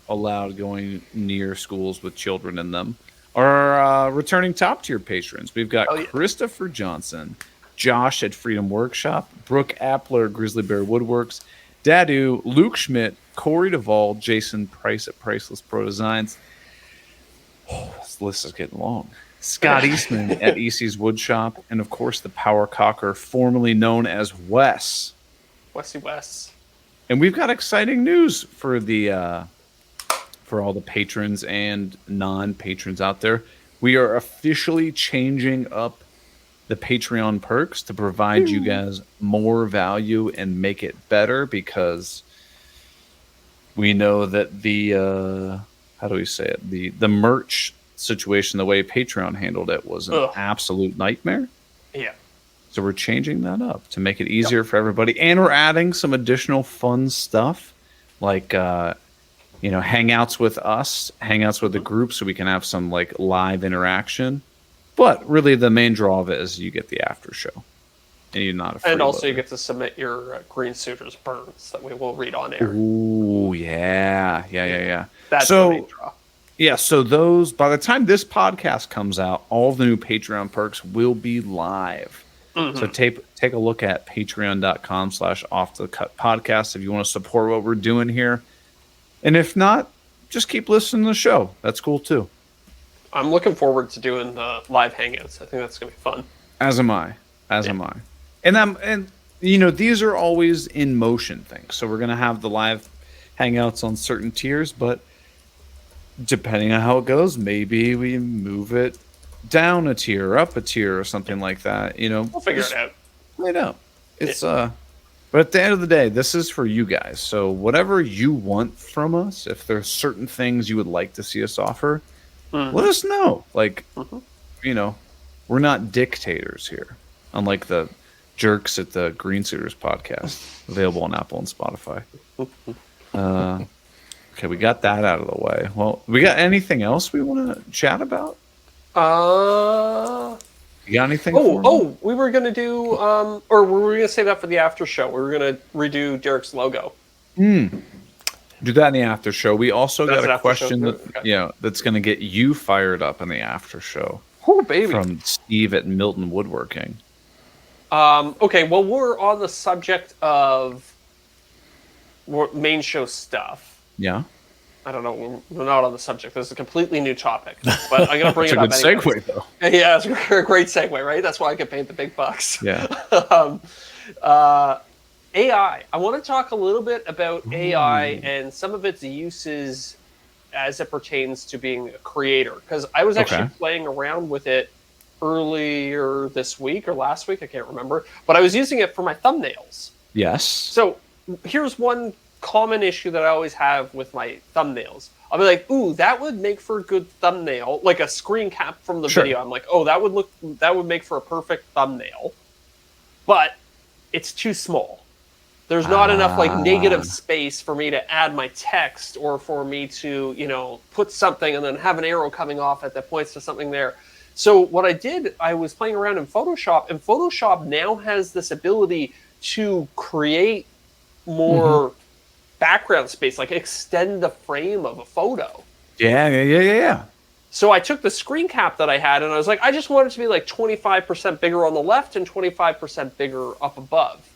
allowed going near schools with children in them are returning top tier patrons. We've got Yeah. Christopher Johnson, Josh at Freedom Workshop, Brooke Appler, Grizzly Bear Woodworks, Dadu, Luke Schmidt, Corey Duvall, Jason Price at Priceless Pro Designs. Oh, this list is getting long. Scott Eastman at EC's Woodshop, and of course the Power Cocker, formerly known as Wes. Westy West. And we've got exciting news for the for all the patrons and non-patrons out there. We are officially changing up the Patreon perks to provide you guys more value and make it better, because we know that the how do we say it? The merch situation, the way Patreon handled it, was an absolute nightmare. Yeah. So we're changing that up to make it easier for everybody, and we're adding some additional fun stuff, like hangouts with us, hangouts with the group, so we can have some like live interaction. But really, the main draw of it is you get the after show, and you're not afraid. And also, you get to submit your Green Suitors burns that we will read on air. Ooh, yeah. That's the main draw. Yeah, so those, by the time this podcast comes out, all the new Patreon perks will be live. So take a look at patreon.com/offthecut podcast if you want to support what we're doing here. And if not, just keep listening to the show. That's cool too. I'm looking forward to doing the live hangouts. I think that's going to be fun. As am I. And these are always in motion things. So we're going to have the live hangouts on certain tiers, but depending on how it goes, maybe we move it down a tier or up a tier or something like that. We'll figure it out. Right out. It's but at the end of the day, this is for you guys. So whatever you want from us, if there's certain things you would like to see us offer, let us know. Like, we're not dictators here, unlike the jerks at the Green Suitors podcast, available on Apple and Spotify. Okay, we got that out of the way. Well, we got anything else we want to chat about? You got anything? We were gonna do, or we were gonna save that for the after show. We were gonna redo Deric's logo. Do that in the after show. We also got a question that, that's gonna get you fired up in the after show. Oh, baby! From Steve at Milton Woodworking. Okay, well, we're on the subject of main show stuff. Yeah. I don't know. We're not on the subject. This is a completely new topic, but I'm going to bring it up. It's a good segue, though. Yeah, it's a great segue, right? That's why I get paid the big bucks. Yeah. AI. I want to talk a little bit about AI and some of its uses as it pertains to being a creator. Because I was actually playing around with it earlier this week or last week. I can't remember. But I was using it for my thumbnails. Yes. So here's one common issue that I always have with my thumbnails. I'll be like, ooh, that would make for a good thumbnail, like a screen cap from the video. I'm like, oh, that would make for a perfect thumbnail. But it's too small. There's not enough like negative space for me to add my text, or for me to, put something and then have an arrow coming off that points to something there. So what I did, I was playing around in Photoshop, and Photoshop now has this ability to create more background space, like extend the frame of a photo. Yeah. So I took the screen cap that I had, and I was like, I just want it to be like 25% bigger on the left and 25% bigger up above.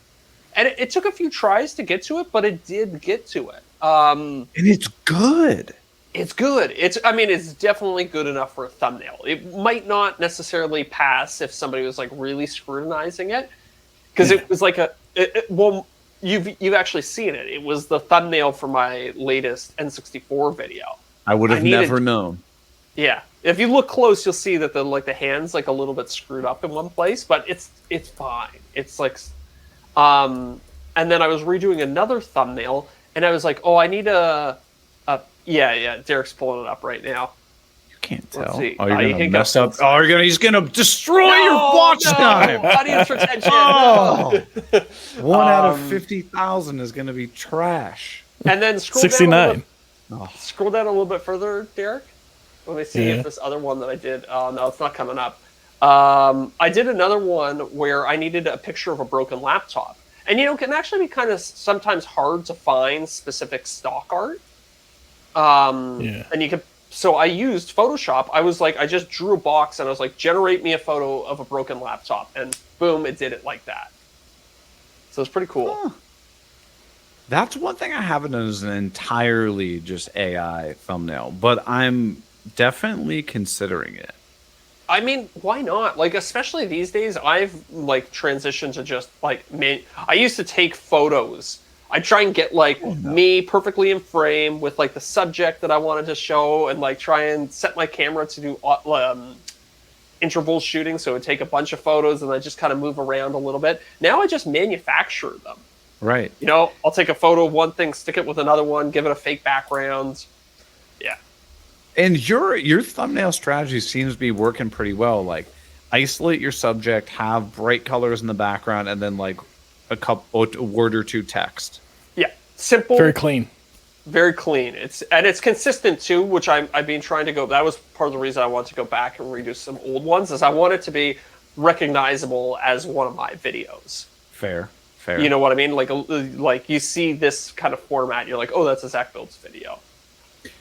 And it took a few tries to get to it, but it did get to it. And it's good. It's good. It's definitely good enough for a thumbnail. It might not necessarily pass if somebody was like really scrutinizing it, because it was like you've actually seen it. It was the thumbnail for my latest N64 video. I would have never known. Yeah, if you look close, you'll see that the hand's like a little bit screwed up in one place, but it's fine. It's like, and then I was redoing another thumbnail, and I was like, oh, I need yeah. Derek's pulling it up right now. You can't tell. See. Oh, you're gonna mess up. Oh, he's gonna destroy your watch time. Audience retention. 1 out of 50,000 is gonna be trash. And then scroll 69. Scroll down a little bit further, Derek. Let me see if this other one that I did. Oh no, it's not coming up. I did another one where I needed a picture of a broken laptop, And it can actually be kind of sometimes hard to find specific stock art. And you could. So I used Photoshop. I was like, I just drew a box and I was like, generate me a photo of a broken laptop, and boom, it did it like that. So it's pretty cool. Huh. That's one thing I haven't done is an entirely just AI thumbnail, but I'm definitely considering it. I mean, why not? Like, especially these days, I've like transitioned to just like I used to take photos. I try and get like me perfectly in frame with like the subject that I wanted to show, and like try and set my camera to do interval shooting, so it would take a bunch of photos and I just kind of move around a little bit. Now I just manufacture them. Right. I'll take a photo of one thing, stick it with another one, give it a fake background. Yeah. And your thumbnail strategy seems to be working pretty well. Like, isolate your subject, have bright colors in the background, and then like a word or two text. Yeah, simple, Very clean. very clean. It's consistent too, which I've been trying to go. That was part of the reason I wanted to go back and redo some old ones, is I want it to be recognizable as one of my videos. Fair. You know what I mean? Like you see this kind of format, you're like, oh, that's a Zach Builds video.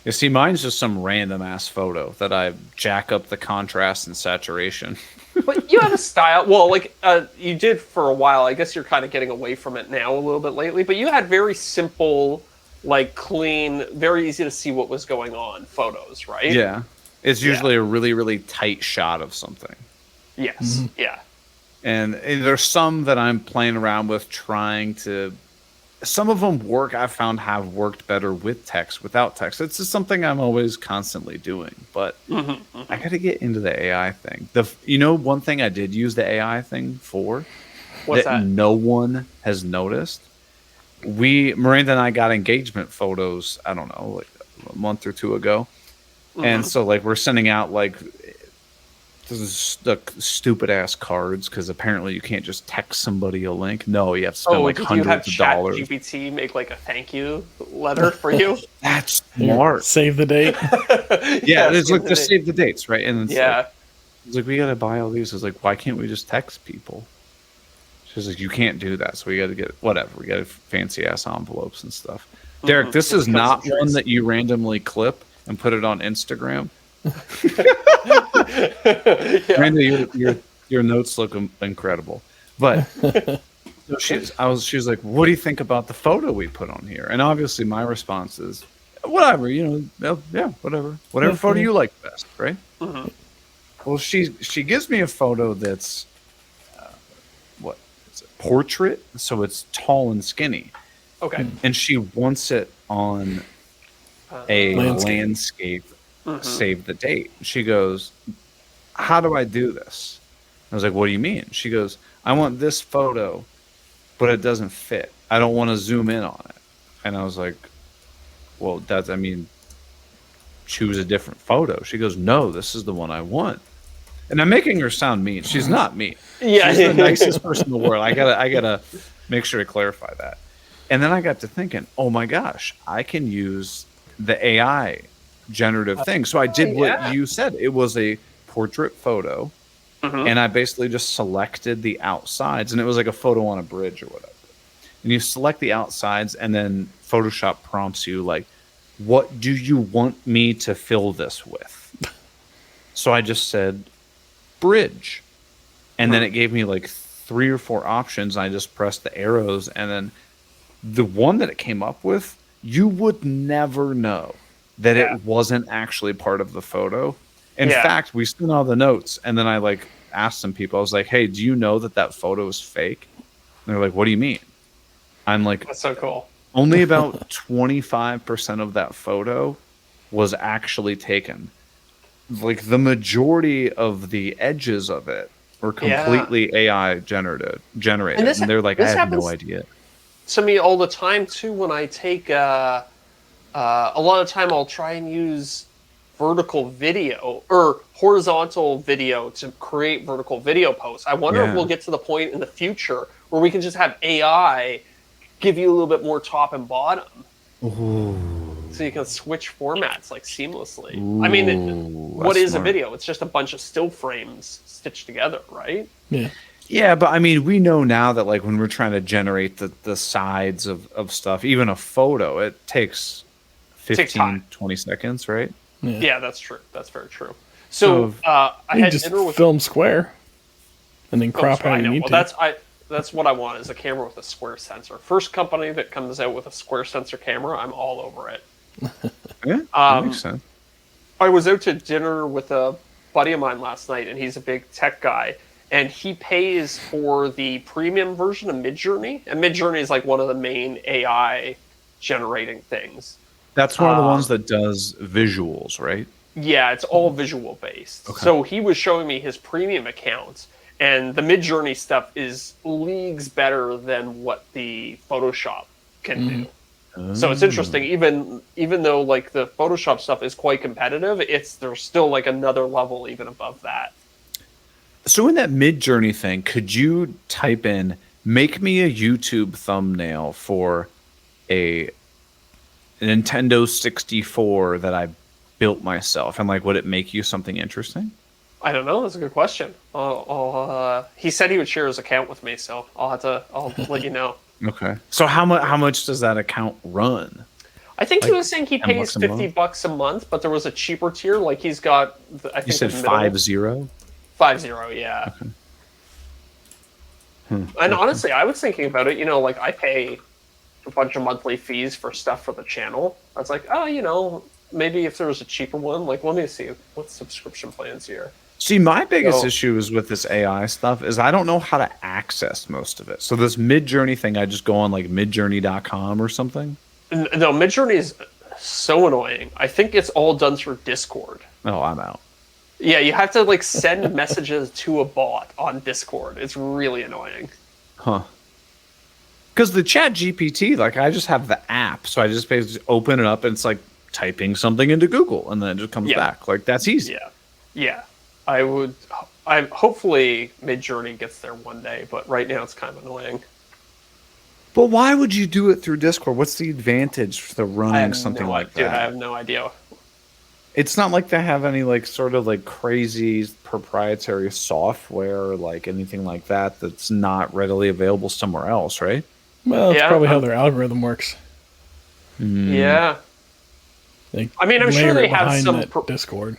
You see, mine's just some random ass photo that I jack up the contrast and saturation. But you have a style. Well, like you did for a while. I guess you're kind of getting away from it now a little bit lately. But you had very simple, like clean, very easy to see what was going on photos, right? Yeah. It's usually a really, really tight shot of something. Yes. Mm-hmm. Yeah. And there's some that I'm playing around with trying to... Some of them I've found have worked better with text, without text. It's just something I'm always constantly doing. But I got to get into the AI thing. One thing I did use the AI thing for What's that? No one has noticed. Miranda and I got engagement photos, I don't know, like a month or two ago. Mm-hmm. And so like we're sending out like the stupid ass cards, because apparently you can't just text somebody a link. No, you have to spend like hundreds of dollars. GPT make like a thank you letter for you? That's smart. Save the date. Yeah, it's like just save the dates, right? And it's it's like we gotta buy all these. It's like, why can't we just text people? She's like, you can't do that, so we got to get whatever. We got fancy ass envelopes and stuff. Derek, this is not one that you randomly clip and put it on Instagram. Randy, your notes look incredible, but so she was like, "What do you think about the photo we put on here?" And obviously, my response is, "Whatever, whatever photo you like best, right?" Mm-hmm. Well, she gives me a photo that's it's a portrait, so it's tall and skinny. Okay, and she wants it on a landscape. Save the date. She goes, how do I do this? I was like, what do you mean? She goes, I want this photo, but it doesn't fit. I don't want to zoom in on it. And I was like, well, choose a different photo. She goes, no, this is the one I want. And I'm making her sound mean. She's not mean. Yeah. She's the nicest person in the world. I gotta make sure to clarify that. And then I got to thinking, oh my gosh, I can use the AI generative thing. So I did what you said. It was a portrait photo, and I basically just selected the outsides, and it was like a photo on a bridge or whatever. And you select the outsides, and then Photoshop prompts you like, what do you want me to fill this with? So I just said bridge, and then it gave me like 3 or 4 options. I just pressed the arrows, and then the one that it came up with, you would never know that it wasn't actually part of the photo. In fact, we spent all the notes, and then I like asked some people, I was like, hey, do you know that photo is fake? And they're like, what do you mean? I'm like, that's so cool. Only about 25% of that photo was actually taken. Like the majority of the edges of it were completely AI generated. And they're like, I have no idea. To me all the time too, when I take a lot of time I'll try and use vertical video or horizontal video to create vertical video posts. I wonder if we'll get to the point in the future where we can just have AI give you a little bit more top and bottom. Ooh. So you can switch formats like seamlessly. Ooh, I mean, what is a video? It's just a bunch of still frames stitched together, right? Yeah. Yeah, but I mean, we know now that like when we're trying to generate the sides of stuff, even a photo, it takes Takes time. 15-20 seconds, right? Yeah. Yeah, that's true. That's very true. So So I You had just dinner with film square and then crop how I you know. need Well, to. that's what I want is a camera with a square sensor. First company that comes out with a square sensor camera, I'm all over it. Yeah, that makes sense. I was out to dinner with a buddy of mine last night, and he's a big tech guy, and he pays for the premium version of Midjourney, and Midjourney is like one of the main AI generating things. That's one of the ones that does visuals, right? Yeah, it's all visual based. Okay. So he was showing me his premium account, and the Midjourney stuff is leagues better than what the Photoshop can do. So it's interesting, even though like the Photoshop stuff is quite competitive, there's still like another level even above that. So in that Mid-Journey thing, could you type in "make me a YouTube thumbnail for a Nintendo 64 that I built myself," and like, would it make you something interesting? I don't know. That's a good question. He said he would share his account with me, so I'll let you know. Okay. So how much does that account run? I think he Like was saying he 10 pays bucks a month? $50 a month, but there was a cheaper tier. Like he's got, I think You said the minimum- 50? 50, yeah. And honestly, I was thinking about it. Like I pay a bunch of monthly fees for stuff for the channel. I was like, oh, maybe if there was a cheaper one, like let me see what subscription plans here. See, my biggest So- issue is with this AI stuff is I don't know how to access most of it. So this Mid-Journey thing, I just go on like midjourney.com or something. No, Midjourney is so annoying. I think it's all done through Discord. Oh, I'm out. Yeah, you have to like send messages to a bot on Discord. It's really annoying. Huh. Because the Chat GPT, like I just have the app, so I just basically open it up and it's like typing something into Google and then it just comes back. Like that's easy. Yeah. I hopefully Midjourney gets there one day, but right now it's kind of annoying. But why would you do it through Discord? What's the advantage to I running have something no like idea. that? I have no idea. It's not like they have any like sort of like crazy proprietary software or like anything like that that's not readily available somewhere else, right? Well, that's Yeah, probably how their algorithm works. Yeah. They I mean, I'm sure layer they it have behind some that Discord.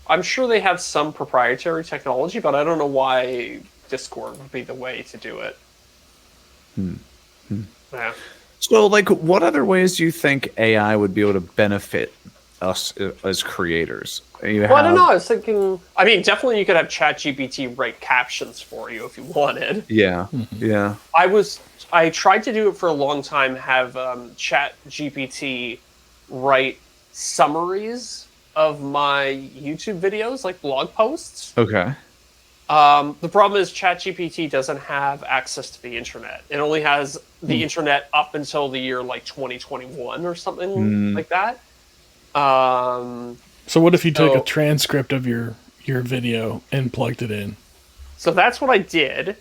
I'm sure they have some proprietary technology, but I don't know why Discord would be the way to do it. Yeah. So, like, what other ways do you think AI would be able to benefit us as creators? I don't know. I was thinking. I mean, definitely you could have ChatGPT write captions for you if you wanted. Yeah, yeah. I tried to do it for a long time. Have ChatGPT write summaries of my YouTube videos, like blog posts. Okay. The problem is ChatGPT doesn't have access to the internet. It only has the internet up until the year like 2021 or something like that. So what if you took a transcript of your video and plugged it in? So that's what I did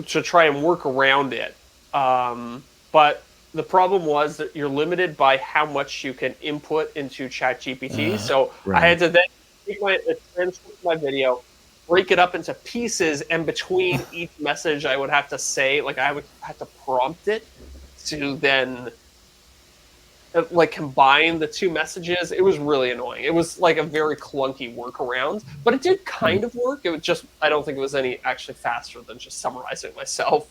to try and work around it. But the problem was that you're limited by how much you can input into ChatGPT. So right. I had to then take the transcript of my video, break it up into pieces, and between each message I would have to say, like I would have to prompt it to then like combine the two messages. It was really annoying. It was like a very clunky workaround, but it did kind of work. It was just, I don't think it was any actually faster than just summarizing it myself.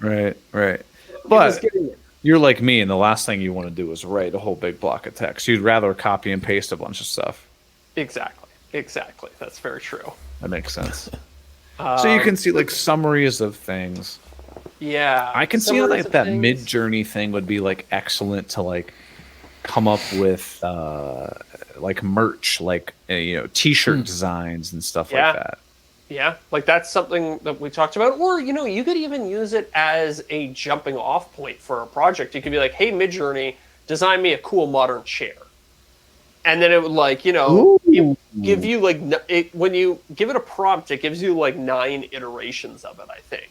Right. It was But getting there. you're like me, and the last thing you want to do is write a whole big block of text. You'd rather copy and paste a bunch of stuff. Exactly. That's very true. That makes sense. So you can see like summaries of things. Yeah. I can see how summaries like of that things. Mid-Journey thing would be like excellent to like come up with like merch, like T-shirt designs and stuff Yeah. like that. Yeah, like that's something that we talked about. Or, you could even use it as a jumping off point for a project. You could be like, hey, Midjourney, design me a cool modern chair. And then it would like, it give you like, when you give it a prompt, it gives you like 9 iterations of it, I think.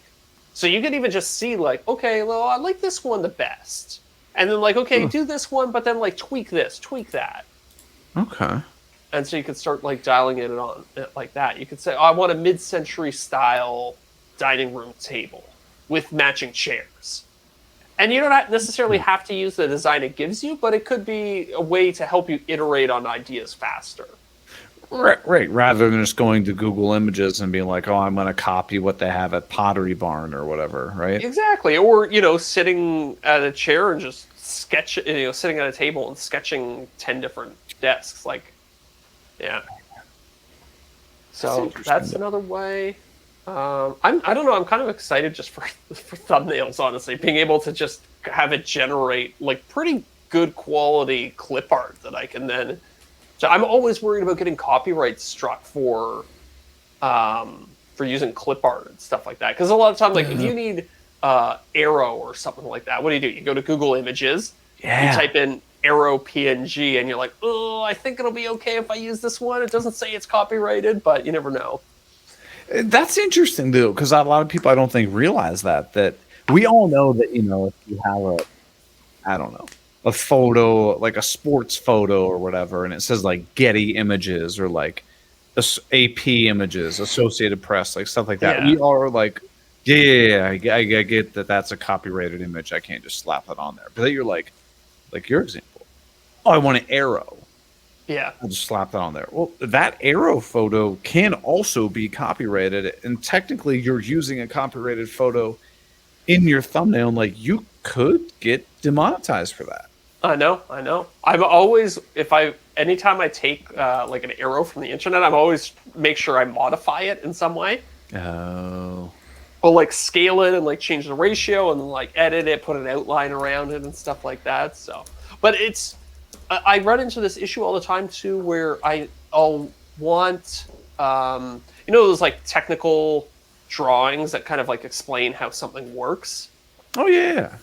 So you could even just see like, okay, well, I like this one the best. And then like, okay, do this one, but then like tweak this, tweak that. Okay. And so you could start like dialing it on like that. You could say, oh, I want a mid-century style dining room table with matching chairs. And you don't necessarily have to use the design it gives you, but it could be a way to help you iterate on ideas faster. Right. Rather than just going to Google Images and being like, oh, I'm going to copy what they have at Pottery Barn or whatever, right? Exactly. Or, sitting at a chair and just sitting at a table and sketching 10 different desks. Like, yeah. So that's another way. I don't know. I'm kind of excited just for thumbnails, honestly, being able to just have it generate like pretty good quality clip art that I can then. So I'm always worried about getting copyright struck for using clip art and stuff like that. Because a lot of times, like if you need Arrow or something like that, what do? You go to Google Images, you type in Arrow PNG, and you're like, oh, I think it'll be okay if I use this one. It doesn't say it's copyrighted, but you never know. That's interesting, though, because a lot of people I don't think realize that we all know that, if you have a photo, like a sports photo or whatever, and it says like Getty Images or like AP Images, Associated Press, like stuff like that. Yeah. We are like, I get that that's a copyrighted image. I can't just slap it on there. But then you're like your example. Oh, I want an arrow. Yeah. I'll just slap that on there. Well, that arrow photo can also be copyrighted, and technically you're using a copyrighted photo in your thumbnail, and like you could get demonetized for that. I know. I'm always, anytime I take like an arrow from the internet, I'm always make sure I modify it in some way. Oh. Or like scale it and like change the ratio and like edit it, put an outline around it and stuff like that. So, but I run into this issue all the time too, where I'll want, those like technical drawings that kind of like explain how something works. Oh yeah.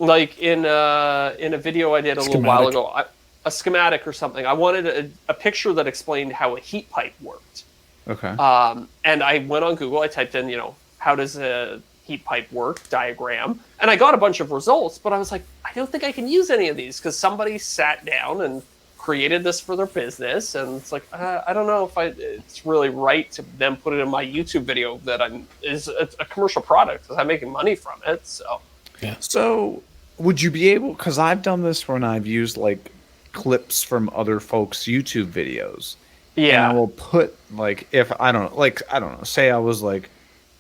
Like in a video I did a little while ago, a schematic or something. I wanted a picture that explained how a heat pipe worked. Okay. And I went on Google. I typed in, how does a heat pipe work diagram, and I got a bunch of results. But I was like, I don't think I can use any of these because somebody sat down and created this for their business, and it's like I don't know if it's really right to then put it in my YouTube video that it's a commercial product because I'm making money from it. So yeah. So would you be able? Because I've done this when I've used like clips from other folks' YouTube videos. Yeah, and I will put like if I don't know. Say I was like,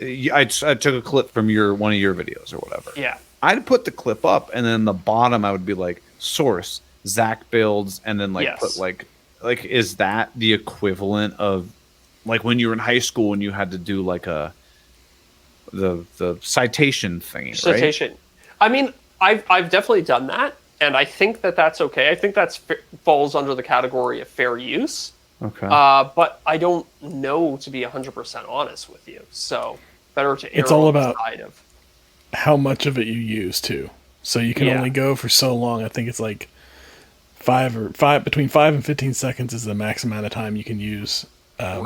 I took a clip from one of your videos or whatever. Yeah, I'd put the clip up, and then the bottom I would be like source Zach builds, and then put like is that the equivalent of like when you were in high school and you had to do like the citation thing? Citation. Right? I mean, I've definitely done that, and I think that's okay. I think falls under the category of fair use. Okay. But I don't know, to be 100% honest with you. So better to err it's all on the about side of how much of it you use too. So you can only go for so long. I think it's like between 5 and 15 seconds is the max amount of time you can use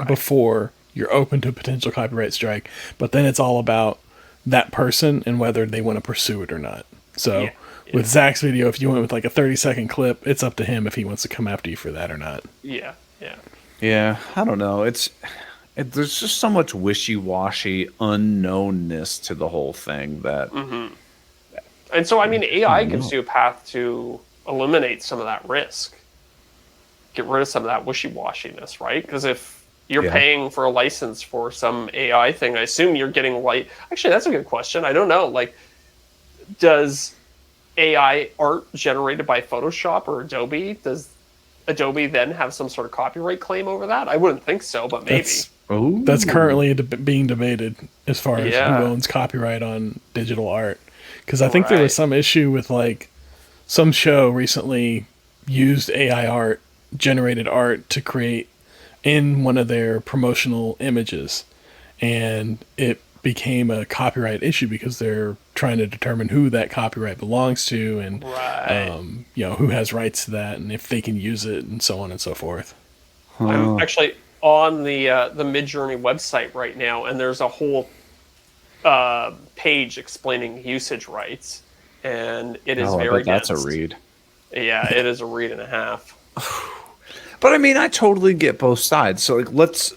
before you're open to a potential copyright strike. But then it's all about that person and whether they want to pursue it or not. So with Zach's video, if you went with like a 30-second clip, it's up to him if he wants to come after you for that or not. Yeah, I don't know. There's just so much wishy-washy unknownness to the whole thing that. Mm-hmm. And so, I mean, AI gives you a path to eliminate some of that risk, get rid of some of that wishy-washiness, right? Because if you're paying for a license for some AI thing, I assume you're getting Actually, that's a good question. I don't know. Like, does AI art generated by Photoshop or Adobe, does Adobe then have some sort of copyright claim over that? I wouldn't think so, but maybe. That's currently being debated as far as who owns copyright on digital art. Because I think there was some issue with like some show recently used AI art, generated art to create in one of their promotional images. And it became a copyright issue because they're trying to determine who that copyright belongs to and who has rights to that and if they can use it and so on and so forth. I'm actually on the Midjourney website right now, and there's a whole page explaining usage rights, and it is very dense. That's a read. Yeah, it is a read and a half. But I mean, I totally get both sides. So like, let's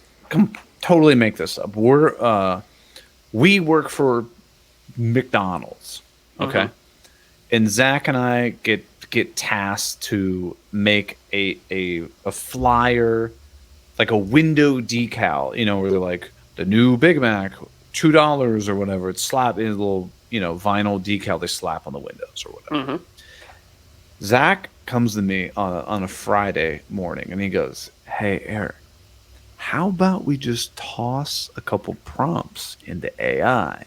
totally make this up. we work for McDonald's, okay? And Zach and I get tasked to make a flyer, like a window decal, where they're like the new Big Mac, $2 or whatever. It's slap in a little, vinyl decal they slap on the windows or whatever. Zach comes to me on a Friday morning and he goes, "Hey, Eric, how about we just toss a couple prompts into AI?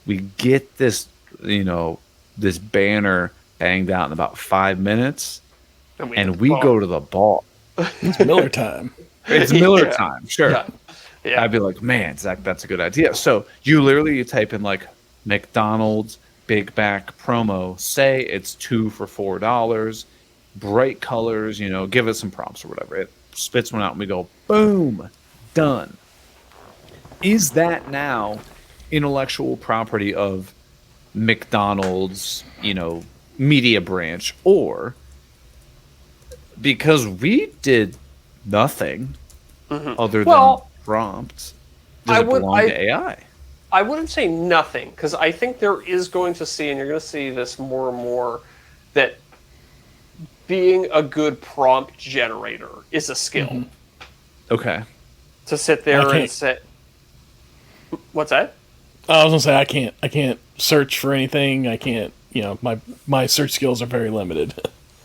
We get this, this banner banged out in about 5 minutes, and we go to the ball." It's Miller time. It's Miller time, sure. Yeah. I'd be like, "Man, Zach, that's a good idea." So you type in like McDonald's Big Mac promo, say it's 2 for $4, bright colors, give it some prompts or whatever. It spits one out and we go, boom, done. Is that now intellectual property of McDonald's, media branch, or because we did nothing other than prompts, does it belong to AI? I wouldn't say nothing, because I think there is going to see, and you're going to see this more and more, that being a good prompt generator is a skill. Okay. To sit there and say, what's that? I was gonna say I can't search for anything. I can't. My search skills are very limited.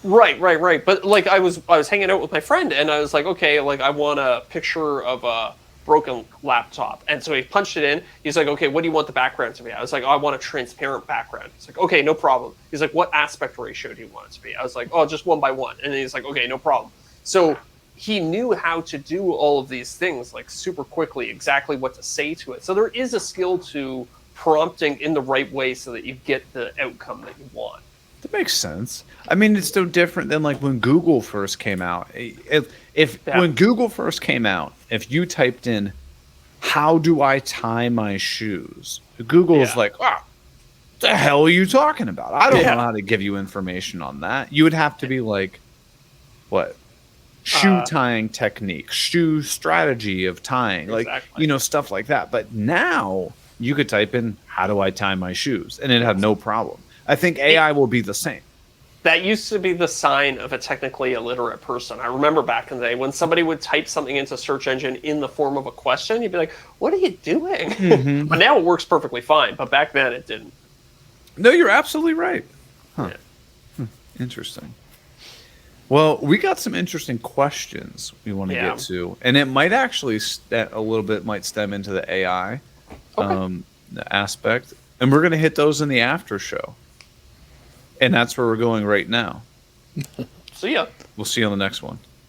Right. But like I was hanging out with my friend, and I was like, okay, like I want a picture of a broken laptop, and so he punched it in. He's like, okay, what do you want the background to be? I was like, oh, I want a transparent background. He's like, okay, no problem. He's like, what aspect ratio do you want it to be? I was like, oh, just 1:1. And then he's like, okay, no problem. So he knew how to do all of these things like super quickly, exactly what to say to it. So there is a skill to prompting in the right way so that you get the outcome that you want. That makes sense. I mean, it's no different than like when Google first came out. When Google first came out, if you typed in, "How do I tie my shoes?" Google is like, "Ah, the hell are you talking about? I don't know how to give you information on that." You would have to be like, what? Shoe tying technique, shoe strategy of tying, exactly. Stuff like that. But now you could type in, "How do I tie my shoes?" and it'd have no problem. I think AI will be the same. That used to be the sign of a technically illiterate person. I remember back in the day when somebody would type something into search engine in the form of a question, you'd be like, "What are you doing?" But now it works perfectly fine. But back then it didn't. No, you're absolutely right. Huh. Yeah. Interesting. Well, we got some interesting questions we want to get to, and it might actually a little bit might stem into the AI aspect, and we're going to hit those in the after show. And that's where we're going right now. See ya. We'll see you on the next one.